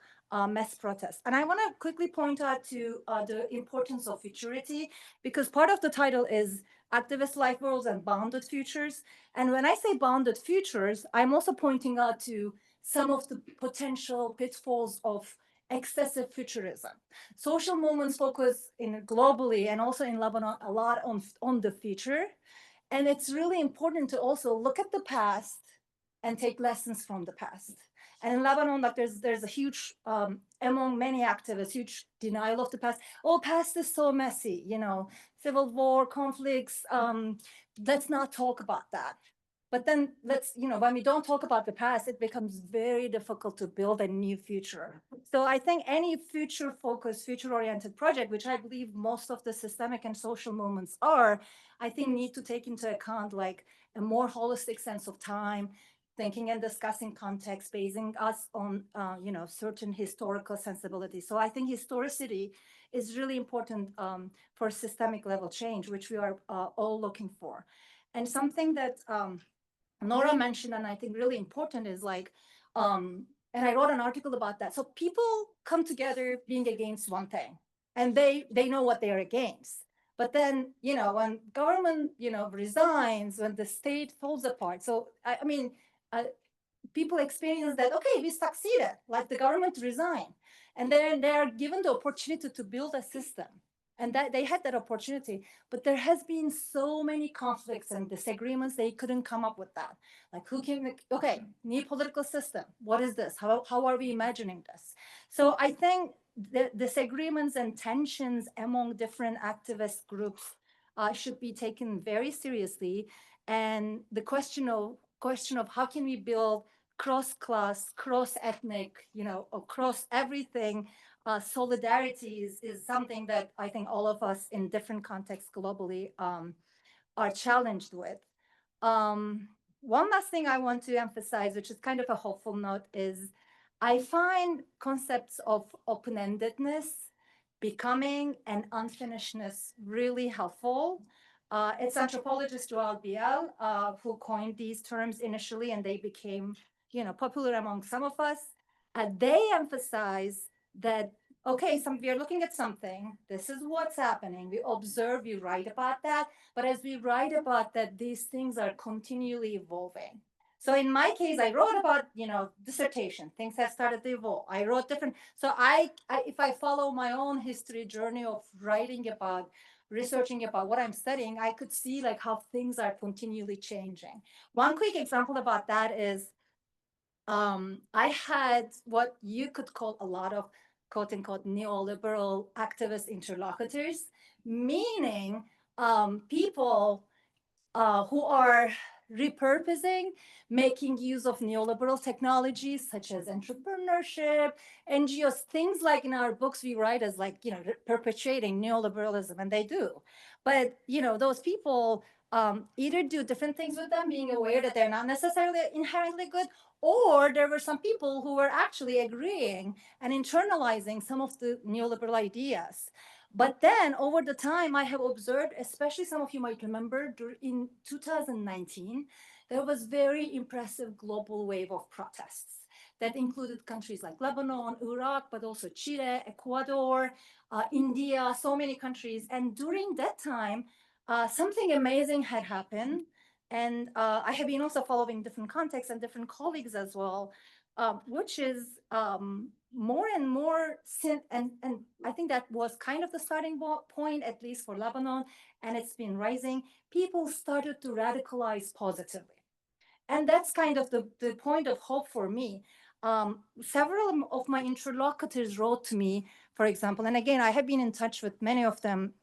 mass protests. And I want to quickly point out to the importance of futurity, because part of the title is Activist Life Worlds and Bounded Futures. And when I say bounded futures, I'm also pointing out to some of the potential pitfalls of excessive futurism. Social movements focus globally and also in Lebanon a lot on the future. And it's really important to also look at the past and take lessons from the past. And in Lebanon, like there's a huge, among many activists, huge denial of the past. Oh, past is so messy, civil war, conflicts. Let's not talk about that. But then when we don't talk about the past, it becomes very difficult to build a new future. So I think any future-focused, future-oriented project, which I believe most of the systemic and social movements are, I think need to take into account like a more holistic sense of time, thinking and discussing context, basing us on certain historical sensibilities. So I think historicity is really important for systemic level change, which we are all looking for. And something that Nara mentioned, and I think really important, is and I wrote an article about that. So people come together being against one thing, and they know what they are against. But then, when government, resigns, when the state falls apart. So I mean, people experience that, okay, we succeeded, like the government resigned. And then they are given the opportunity to build a system. And that they had that opportunity, but there has been so many conflicts and disagreements, they couldn't come up with that. Like who can, okay, new political system, what is this? How are we imagining this? So I think the disagreements and tensions among different activist groups should be taken very seriously. And the question of how can we build cross-class, cross-ethnic, across everything, solidarity is something that I think all of us in different contexts globally are challenged with. One last thing I want to emphasize, which is kind of a hopeful note, is I find concepts of open-endedness, becoming, and unfinishedness really helpful. It's anthropologist Roald Biel who coined these terms initially, and they became, popular among some of us. They emphasize that, okay, we are looking at something, this is what's happening, we observe, we write about that, but as we write about that, these things are continually evolving. So in my case, I wrote about, dissertation, things have started to evolve. I wrote different, so if I follow my own history journey of writing about, researching about what I'm studying, I could see like how things are continually changing. One quick example about that is, I had what you could call a lot of quote unquote neoliberal activist interlocutors, meaning people who are repurposing, making use of neoliberal technologies such as entrepreneurship, NGOs, things like in our books we write as like, perpetuating neoliberalism, and they do. But, those people either do different things with them, being aware that they're not necessarily inherently good, or there were some people who were actually agreeing and internalizing some of the neoliberal ideas. But then over the time, I have observed, especially some of you might remember, in 2019, there was very impressive global wave of protests that included countries like Lebanon, Iraq, but also Chile, Ecuador, India, so many countries. And during that time, something amazing had happened. And I have been also following different contexts and different colleagues as well, which is more and more, and I think that was kind of the starting point, at least for Lebanon, and it's been rising. People started to radicalize positively. And that's kind of the point of hope for me. Several of my interlocutors wrote to me, for example, and again, I have been in touch with many of them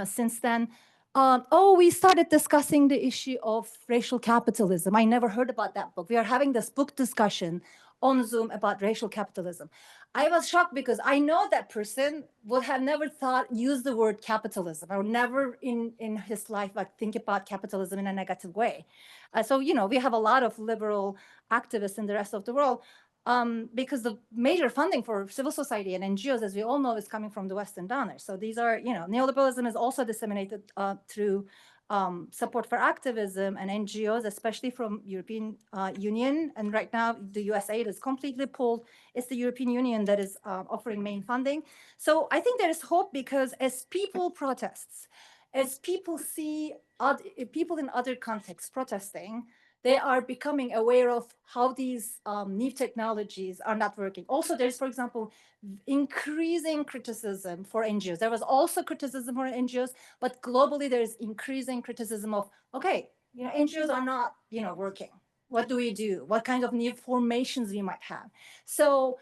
since then. We started discussing the issue of racial capitalism. I never heard about that book. We are having this book discussion on Zoom about racial capitalism. I was shocked because I know that person would have never used the word capitalism, or never in his life think about capitalism in a negative way. So we have a lot of liberal activists in the rest of the world, because the major funding for civil society and NGOs, as we all know, is coming from the Western donors. So these are, neoliberalism is also disseminated through support for activism and NGOs, especially from European Union. And right now, the US aid is completely pulled. It's the European Union that is offering main funding. So I think there is hope, because as people protests, as people see people in other contexts protesting, they are becoming aware of how these new technologies are not working. Also, there's, for example, increasing criticism for NGOs. There was also criticism for NGOs, but globally there's increasing criticism of, okay, NGOs are not, working. What do we do? What kind of new formations we might have? So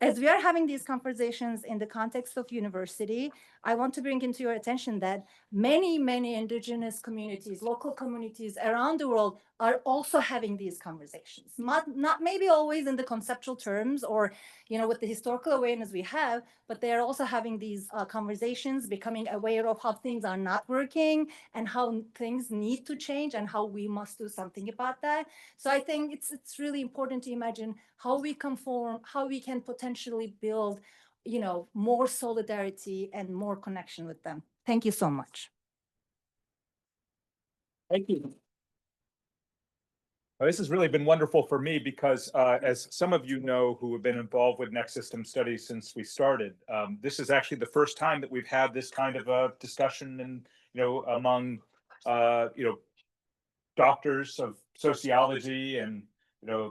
as we are having these conversations in the context of university, I want to bring into your attention that many, many indigenous communities, local communities around the world are also having these conversations. Not maybe always in the conceptual terms or, with the historical awareness we have, but they are also having these conversations, becoming aware of how things are not working and how things need to change and how we must do something about that. So I think it's really important to imagine how we conform, how we can potentially build, more solidarity and more connection with them. Thank you so much. Thank you. This has really been wonderful for me because, as some of you know who have been involved with Next System Studies since we started, this is actually the first time that we've had this kind of a discussion, and among doctors of sociology and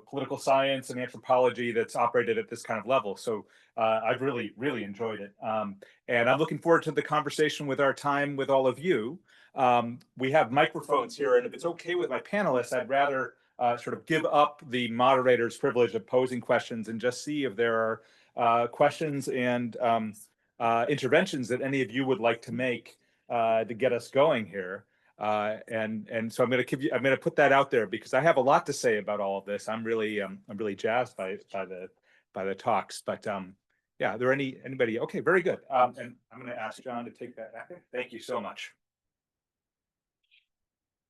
political science and anthropology that's operated at this kind of level. So I've really enjoyed it, and I'm looking forward to the conversation with our time with all of you. We have microphones here, and if it's okay with my panelists, I'd rather sort of give up the moderator's privilege of posing questions and just see if there are questions and interventions that any of you would like to make to get us going here. And so I'm going to put that out there because I have a lot to say about all of this. I'm really jazzed by the talks. But yeah, are there anybody? Okay, very good. And I'm going to ask John to take that back. Thank you so much.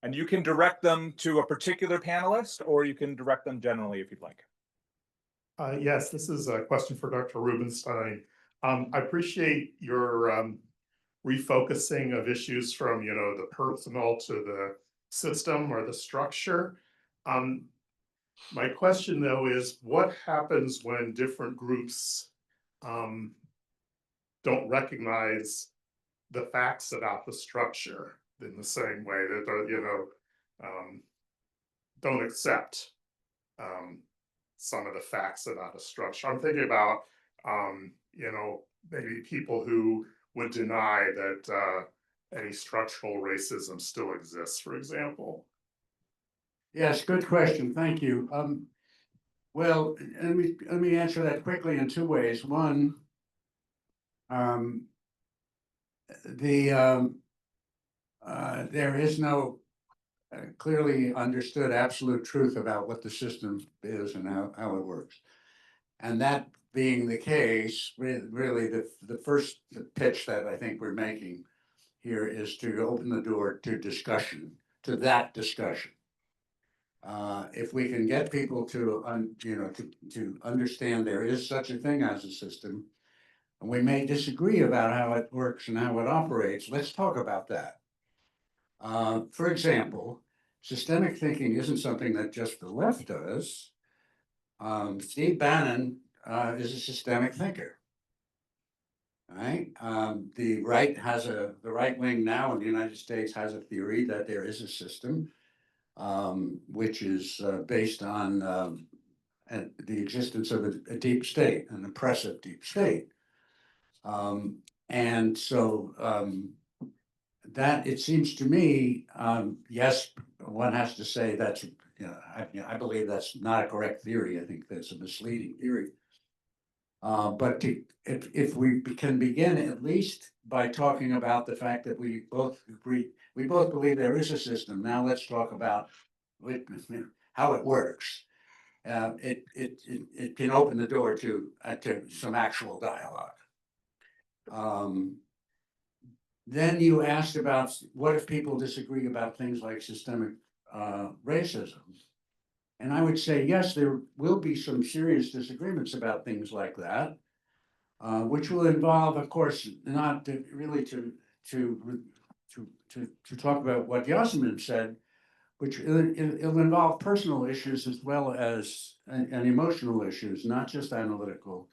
And you can direct them to a particular panelist, or you can direct them generally if you'd like. Yes, this is a question for Dr. Rubenstein. I appreciate your refocusing of issues from the personal to the system or the structure. My question though is, what happens when different groups don't recognize the facts about the structure in the same way that don't accept some of the facts about a structure. I'm thinking about, you know, maybe people who would deny that any structural racism still exists, for example. Yes, good question. Thank you. Well, let me answer that quickly in two ways. One, there is no clearly understood absolute truth about what the system is and how it works. And that being the case, really the first pitch that I think we're making here is to open the door to discussion, to that discussion. If we can get people to understand there is such a thing as a system, and we may disagree about how it works and how it operates, let's talk about that. For example, systemic thinking isn't something that just the left does. Steve Bannon is a systemic thinker. Right? The right wing now in the United States has a theory that there is a system which is based on the existence of a deep state, an oppressive deep state. And so that it seems to me, yes, one has to say that's, I believe that's not a correct theory. I think that's a misleading theory. But if we can begin at least by talking about the fact that we both believe there is a system. Now let's talk about how it works. It can open the door to some actual dialogue. Then you asked about what if people disagree about things like systemic racism. And I would say, yes, there will be some serious disagreements about things like that, which will involve, of course, not really to talk about what Yasemin said, which it'll involve personal issues as well as and emotional issues, not just analytical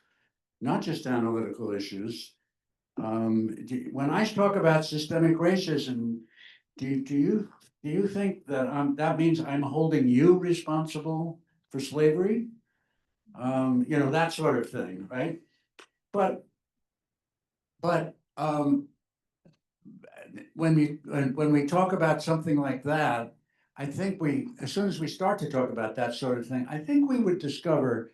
issues. When I talk about systemic racism, do you think that that means I'm holding you responsible for slavery? That sort of thing, right? But when we talk about something like that, I think as soon as we start to talk about that sort of thing, I think we would discover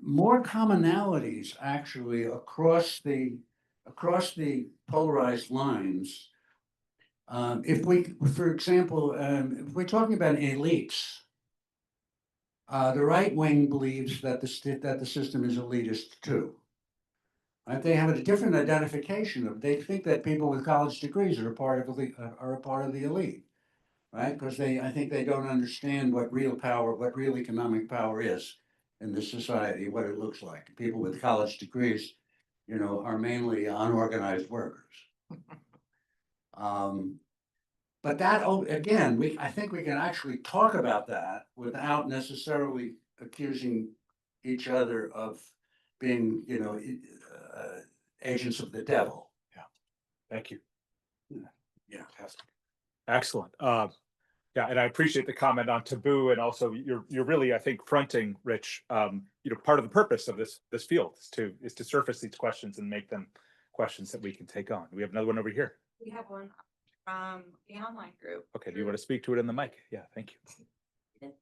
more commonalities actually across the polarized lines. For example, if we're talking about elites, the right wing believes that the system is elitist too. Right? They have a different identification of. They think that people with college degrees are a part of the elite, right? Because I think they don't understand what real power, what real economic power is in this society, what it looks like. People with college degrees, are mainly unorganized workers. But that, again, I think we can actually talk about that without necessarily accusing each other of being, agents of the devil. Yeah. Thank you. Yeah. Excellent. Yeah, and I appreciate the comment on taboo, and also you're really, I think, fronting, Rich. Part of the purpose of this field is to surface these questions and make them questions that we can take on. We have another one over here. We have one from the online group. Okay, do you want to speak to it in the mic? Yeah, thank you.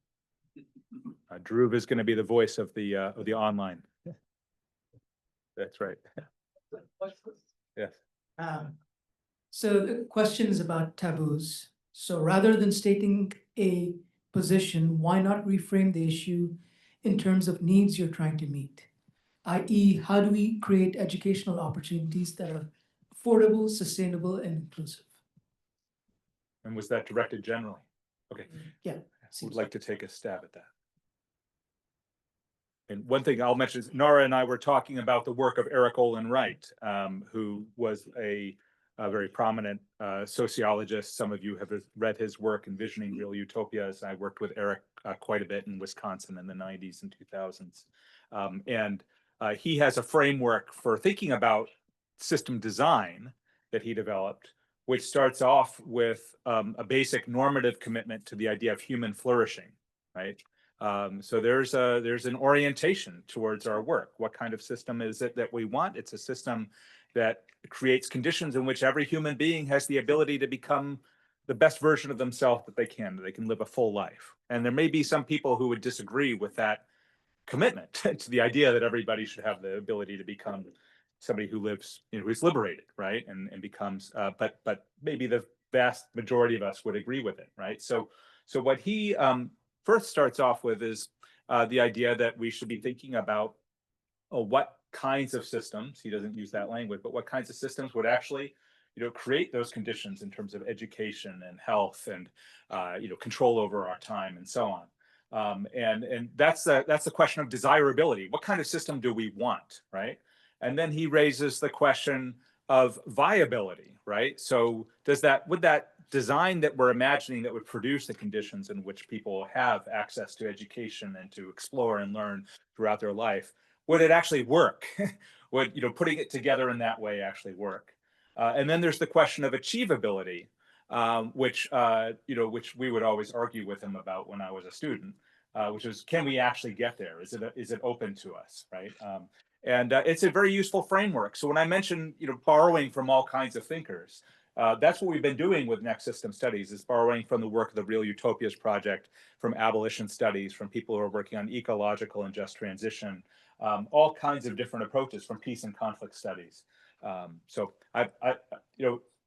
Drew is going to be the voice of the online. That's right. Yes. So the question is about taboos. So rather than stating a position, why not reframe the issue in terms of needs you're trying to meet? i.e., how do we create educational opportunities that are affordable, sustainable, and inclusive? And was that directed generally? Okay. Yeah. Would like to take a stab at that. And one thing I'll mention is Nara and I were talking about the work of Eric Olin Wright, who was a very prominent sociologist. Some of you have read his work, Envisioning Real Utopias. I worked with Eric quite a bit in Wisconsin in the 90s and 2000s. And he has a framework for thinking about system design that he developed, which starts off with a basic normative commitment to the idea of human flourishing, right? So there's an orientation towards our work. What kind of system is it that we want? It's a system that creates conditions in which every human being has the ability to become the best version of themselves that they can. They can live a full life. And there may be some people who would disagree with that commitment to the idea that everybody should have the ability to become somebody who lives, who's liberated, right? And becomes, but maybe the vast majority of us would agree with it, right? So what he first starts off with is the idea that we should be thinking about what kinds of systems, he doesn't use that language, but what kinds of systems would actually create those conditions in terms of education and health and control over our time and so on. And that's the question of desirability. What kind of system do we want, right? And then he raises the question of viability, right? So would that design that we're imagining that would produce the conditions in which people have access to education and to explore and learn throughout their life, would it actually work? Would putting it together in that way actually work? And then there's the question of achievability, which we would always argue with him about when I was a student, which is, can we actually get there? Is it open to us, right? And it's a very useful framework. So when I mention borrowing from all kinds of thinkers, that's what we've been doing with Next System Studies, is borrowing from the work of the Real Utopias Project, from abolition studies, from people who are working on ecological and just transition, all kinds of different approaches, from peace and conflict studies. So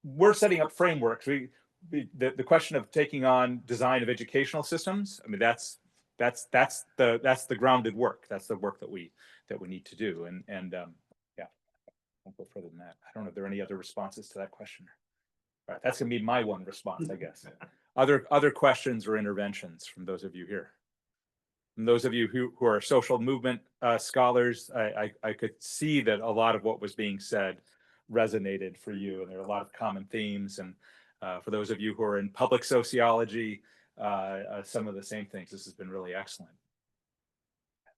we're setting up frameworks. The question of taking on design of educational systems, I mean, that's the grounded work. That's the work that we need to do. And yeah, I won't go further than that. I don't know if there are any other responses to that question. All right, that's gonna be my one response, I guess. Other questions or interventions from those of you here? From those of you who are social movement scholars, I could see that a lot of what was being said resonated for you, and there are a lot of common themes. And for those of you who are in public sociology, some of the same things. This has been really excellent.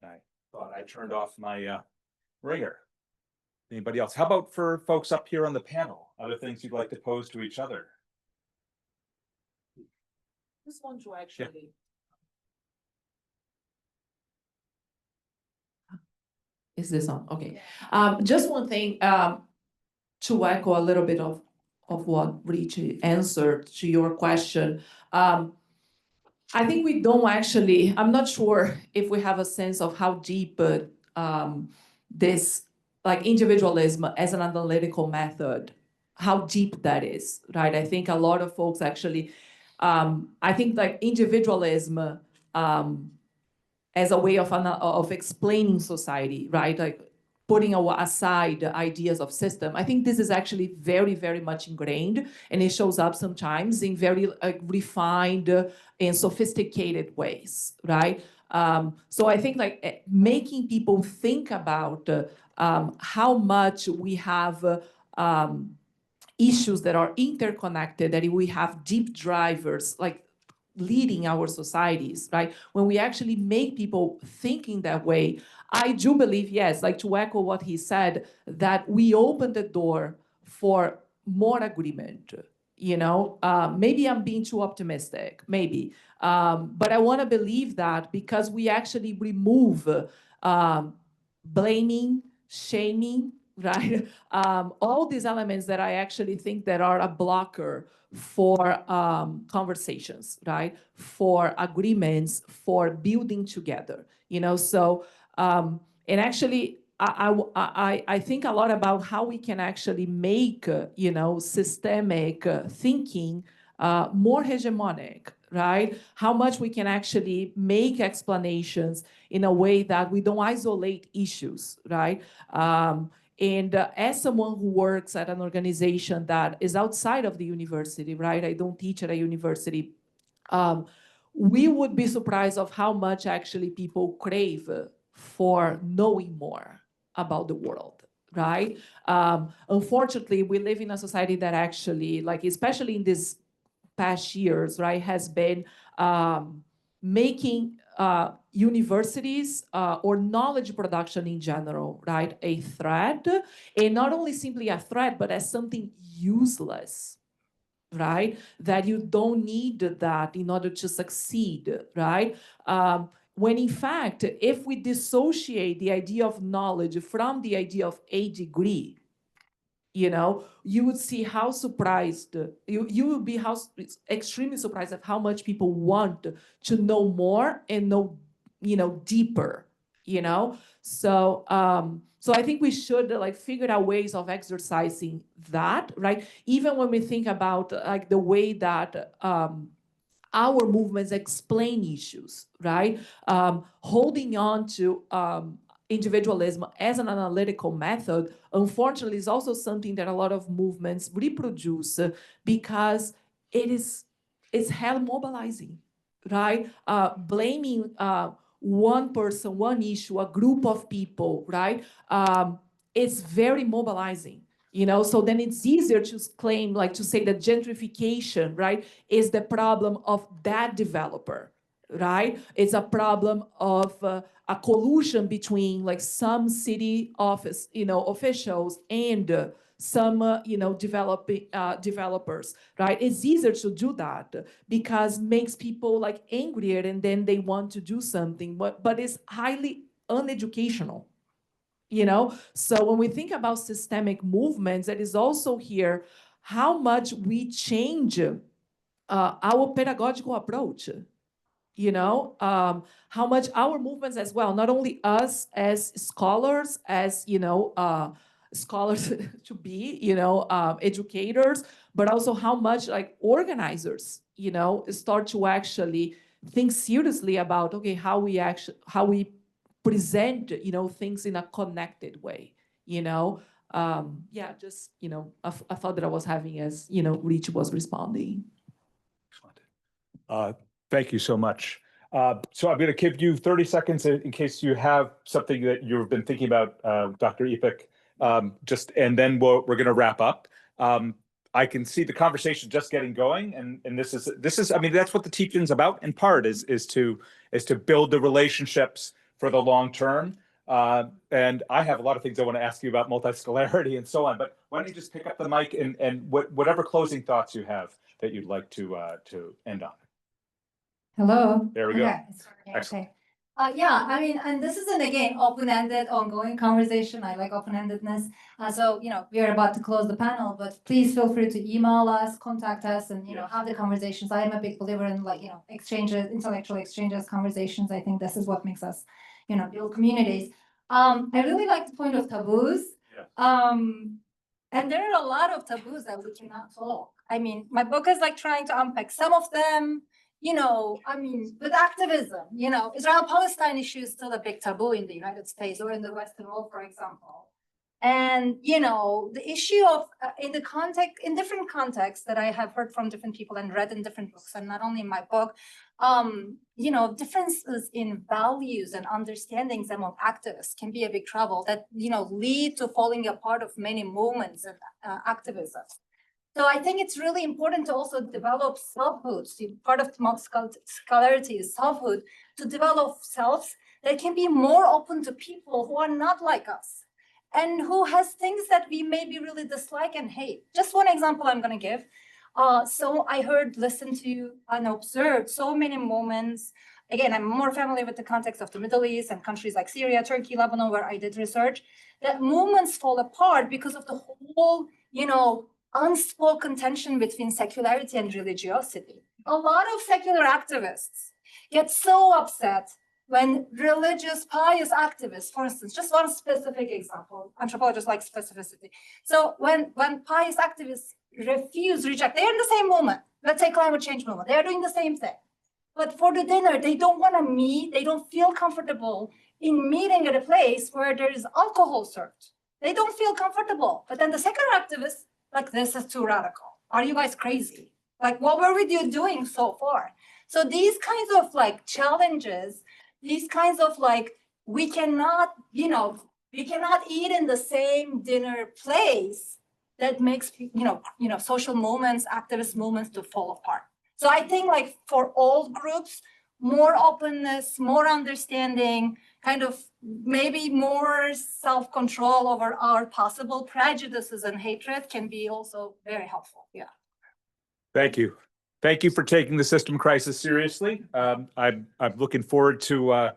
And I thought I turned off my ringer. Anybody else? How about for folks up here on the panel? Other things you'd like to pose to each other? Just want to actually. Is this on? Okay. Just one thing, to echo a little bit of what Richie answered to your question. I think we don't actually, I'm not sure if we have a sense of how deep this, like, individualism as an analytical method, how deep that is, right? I think a lot of folks actually, I think like individualism as a way of explaining society, right? Like putting aside the ideas of system. I think this is actually very, very much ingrained, and it shows up sometimes in very refined and sophisticated ways, right? So I think like making people think about how much we have issues that are interconnected, that we have deep drivers, like leading our societies, right? When we actually make people thinking that way, I do believe, yes, like to echo what he said, that we open the door for more agreement, maybe I'm being too optimistic, maybe. But I want to believe that because we actually remove blaming, shaming, right? All these elements that I actually think that are a blocker for conversations, right? For agreements, for building together, So, and actually, I think a lot about how we can actually make, systemic thinking more hegemonic, right? How much we can actually make explanations in a way that we don't isolate issues, right? And as someone who works at an organization that is outside of the university, right? I don't teach at a university. We would be surprised of how much actually people crave for knowing more about the world, right? Unfortunately, we live in a society that actually, like, especially in these past years, right, has been making universities or knowledge production in general, right, a threat, and not only simply a threat, but as something useless, right? That you don't need that in order to succeed, right? When in fact, if we dissociate the idea of knowledge from the idea of a degree, you would see how surprised, you would be extremely surprised at how much people want to know more and know, deeper, So, so I think we should like figure out ways of exercising that, right? Even when we think about like the way that our movements explain issues, right? Holding on to individualism as an analytical method, unfortunately, is also something that a lot of movements reproduce because it's hell mobilizing, right? Blaming one person, one issue, a group of people, right? It's very mobilizing. So then it's easier to claim, like to say that gentrification, right, is the problem of that developer, right? It's a problem of a collusion between like some city office, officials and some, developers, right? It's easier to do that because makes people like angrier and then they want to do something, but it's highly uneducational. So when we think about systemic movements, it is also here how much we change our pedagogical approach, how much our movements as well, not only us as scholars, as, scholars to be, educators, but also how much like organizers, start to actually think seriously about, okay, how we present, things in a connected way, just, I thought that I was having as, Rich was responding. Excellent. Thank you so much. So I'm going to give you 30 seconds in case you have something that you've been thinking about, Dr. Ipek, and then we're going to wrap up. I can see the conversation just getting going, and this is, I mean, that's what the teaching's about in part is to build the relationships for the long term. And I have a lot of things I want to ask you about multiscalarity and so on, but why don't you just pick up the mic and whatever closing thoughts you have that you'd like to end on. Hello. There we go. Okay. Excellent. Yeah, I mean, and this is an again open-ended, ongoing conversation. I like open-endedness. So we are about to close the panel, but please feel free to email us, contact us, and have the conversations. I am a big believer in exchanges, intellectual exchanges, conversations. I think this is what makes us, build communities. I really like the point of taboos. Yeah. And there are a lot of taboos that we cannot talk. I mean, my book is like trying to unpack some of them. With activism, Israel-Palestine issue is still a big taboo in the United States or in the Western world, for example. And, the issue of, in different contexts that I have heard from different people and read in different books, and not only in my book, differences in values and understandings among activists can be a big trouble that, lead to falling apart of many movements and activism. So I think it's really important to also develop selfhood. Part of multiscalarity is selfhood, to develop selves that can be more open to people who are not like us and who has things that we maybe really dislike and hate. Just one example I'm going to give. So I listened to, and observed so many moments. Again, I'm more familiar with the context of the Middle East and countries like Syria, Turkey, Lebanon, where I did research, that movements fall apart because of the whole, unspoken tension between secularity and religiosity. A lot of secular activists get so upset when religious, pious activists, for instance, just one specific example, anthropologists like specificity. So when pious activists reject, they're in the same movement. Let's say climate change movement, they're doing the same thing. But for the dinner, they don't want to meet, they don't feel comfortable in meeting at a place where there is alcohol served. They don't feel comfortable. But then the secular activists, like, this is too radical. Are you guys crazy? Like, what were we doing so far? So these kinds of challenges, these kinds of we cannot eat in the same dinner place, that makes social movements, activist movements to fall apart. So I think for all groups, more openness, more understanding, kind of maybe more self-control over our possible prejudices and hatred can be also very helpful. Yeah. Thank you. Thank you for taking the system crisis seriously. I'm looking forward to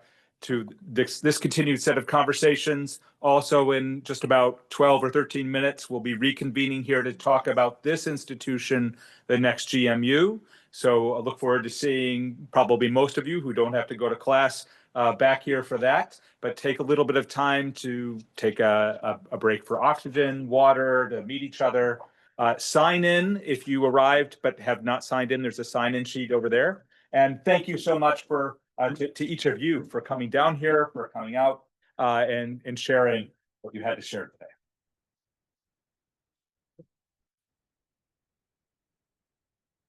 this continued set of conversations. Also, in just about 12 or 13 minutes, we'll be reconvening here to talk about this institution, the next GMU. So I look forward to seeing probably most of you who don't have to go to class back here for that, but take a little bit of time to take a break for oxygen, water, to meet each other. Sign in if you arrived but have not signed in. There's a sign-in sheet over there. And thank you so much for to each of you for coming down here, for coming out and sharing what you had to share.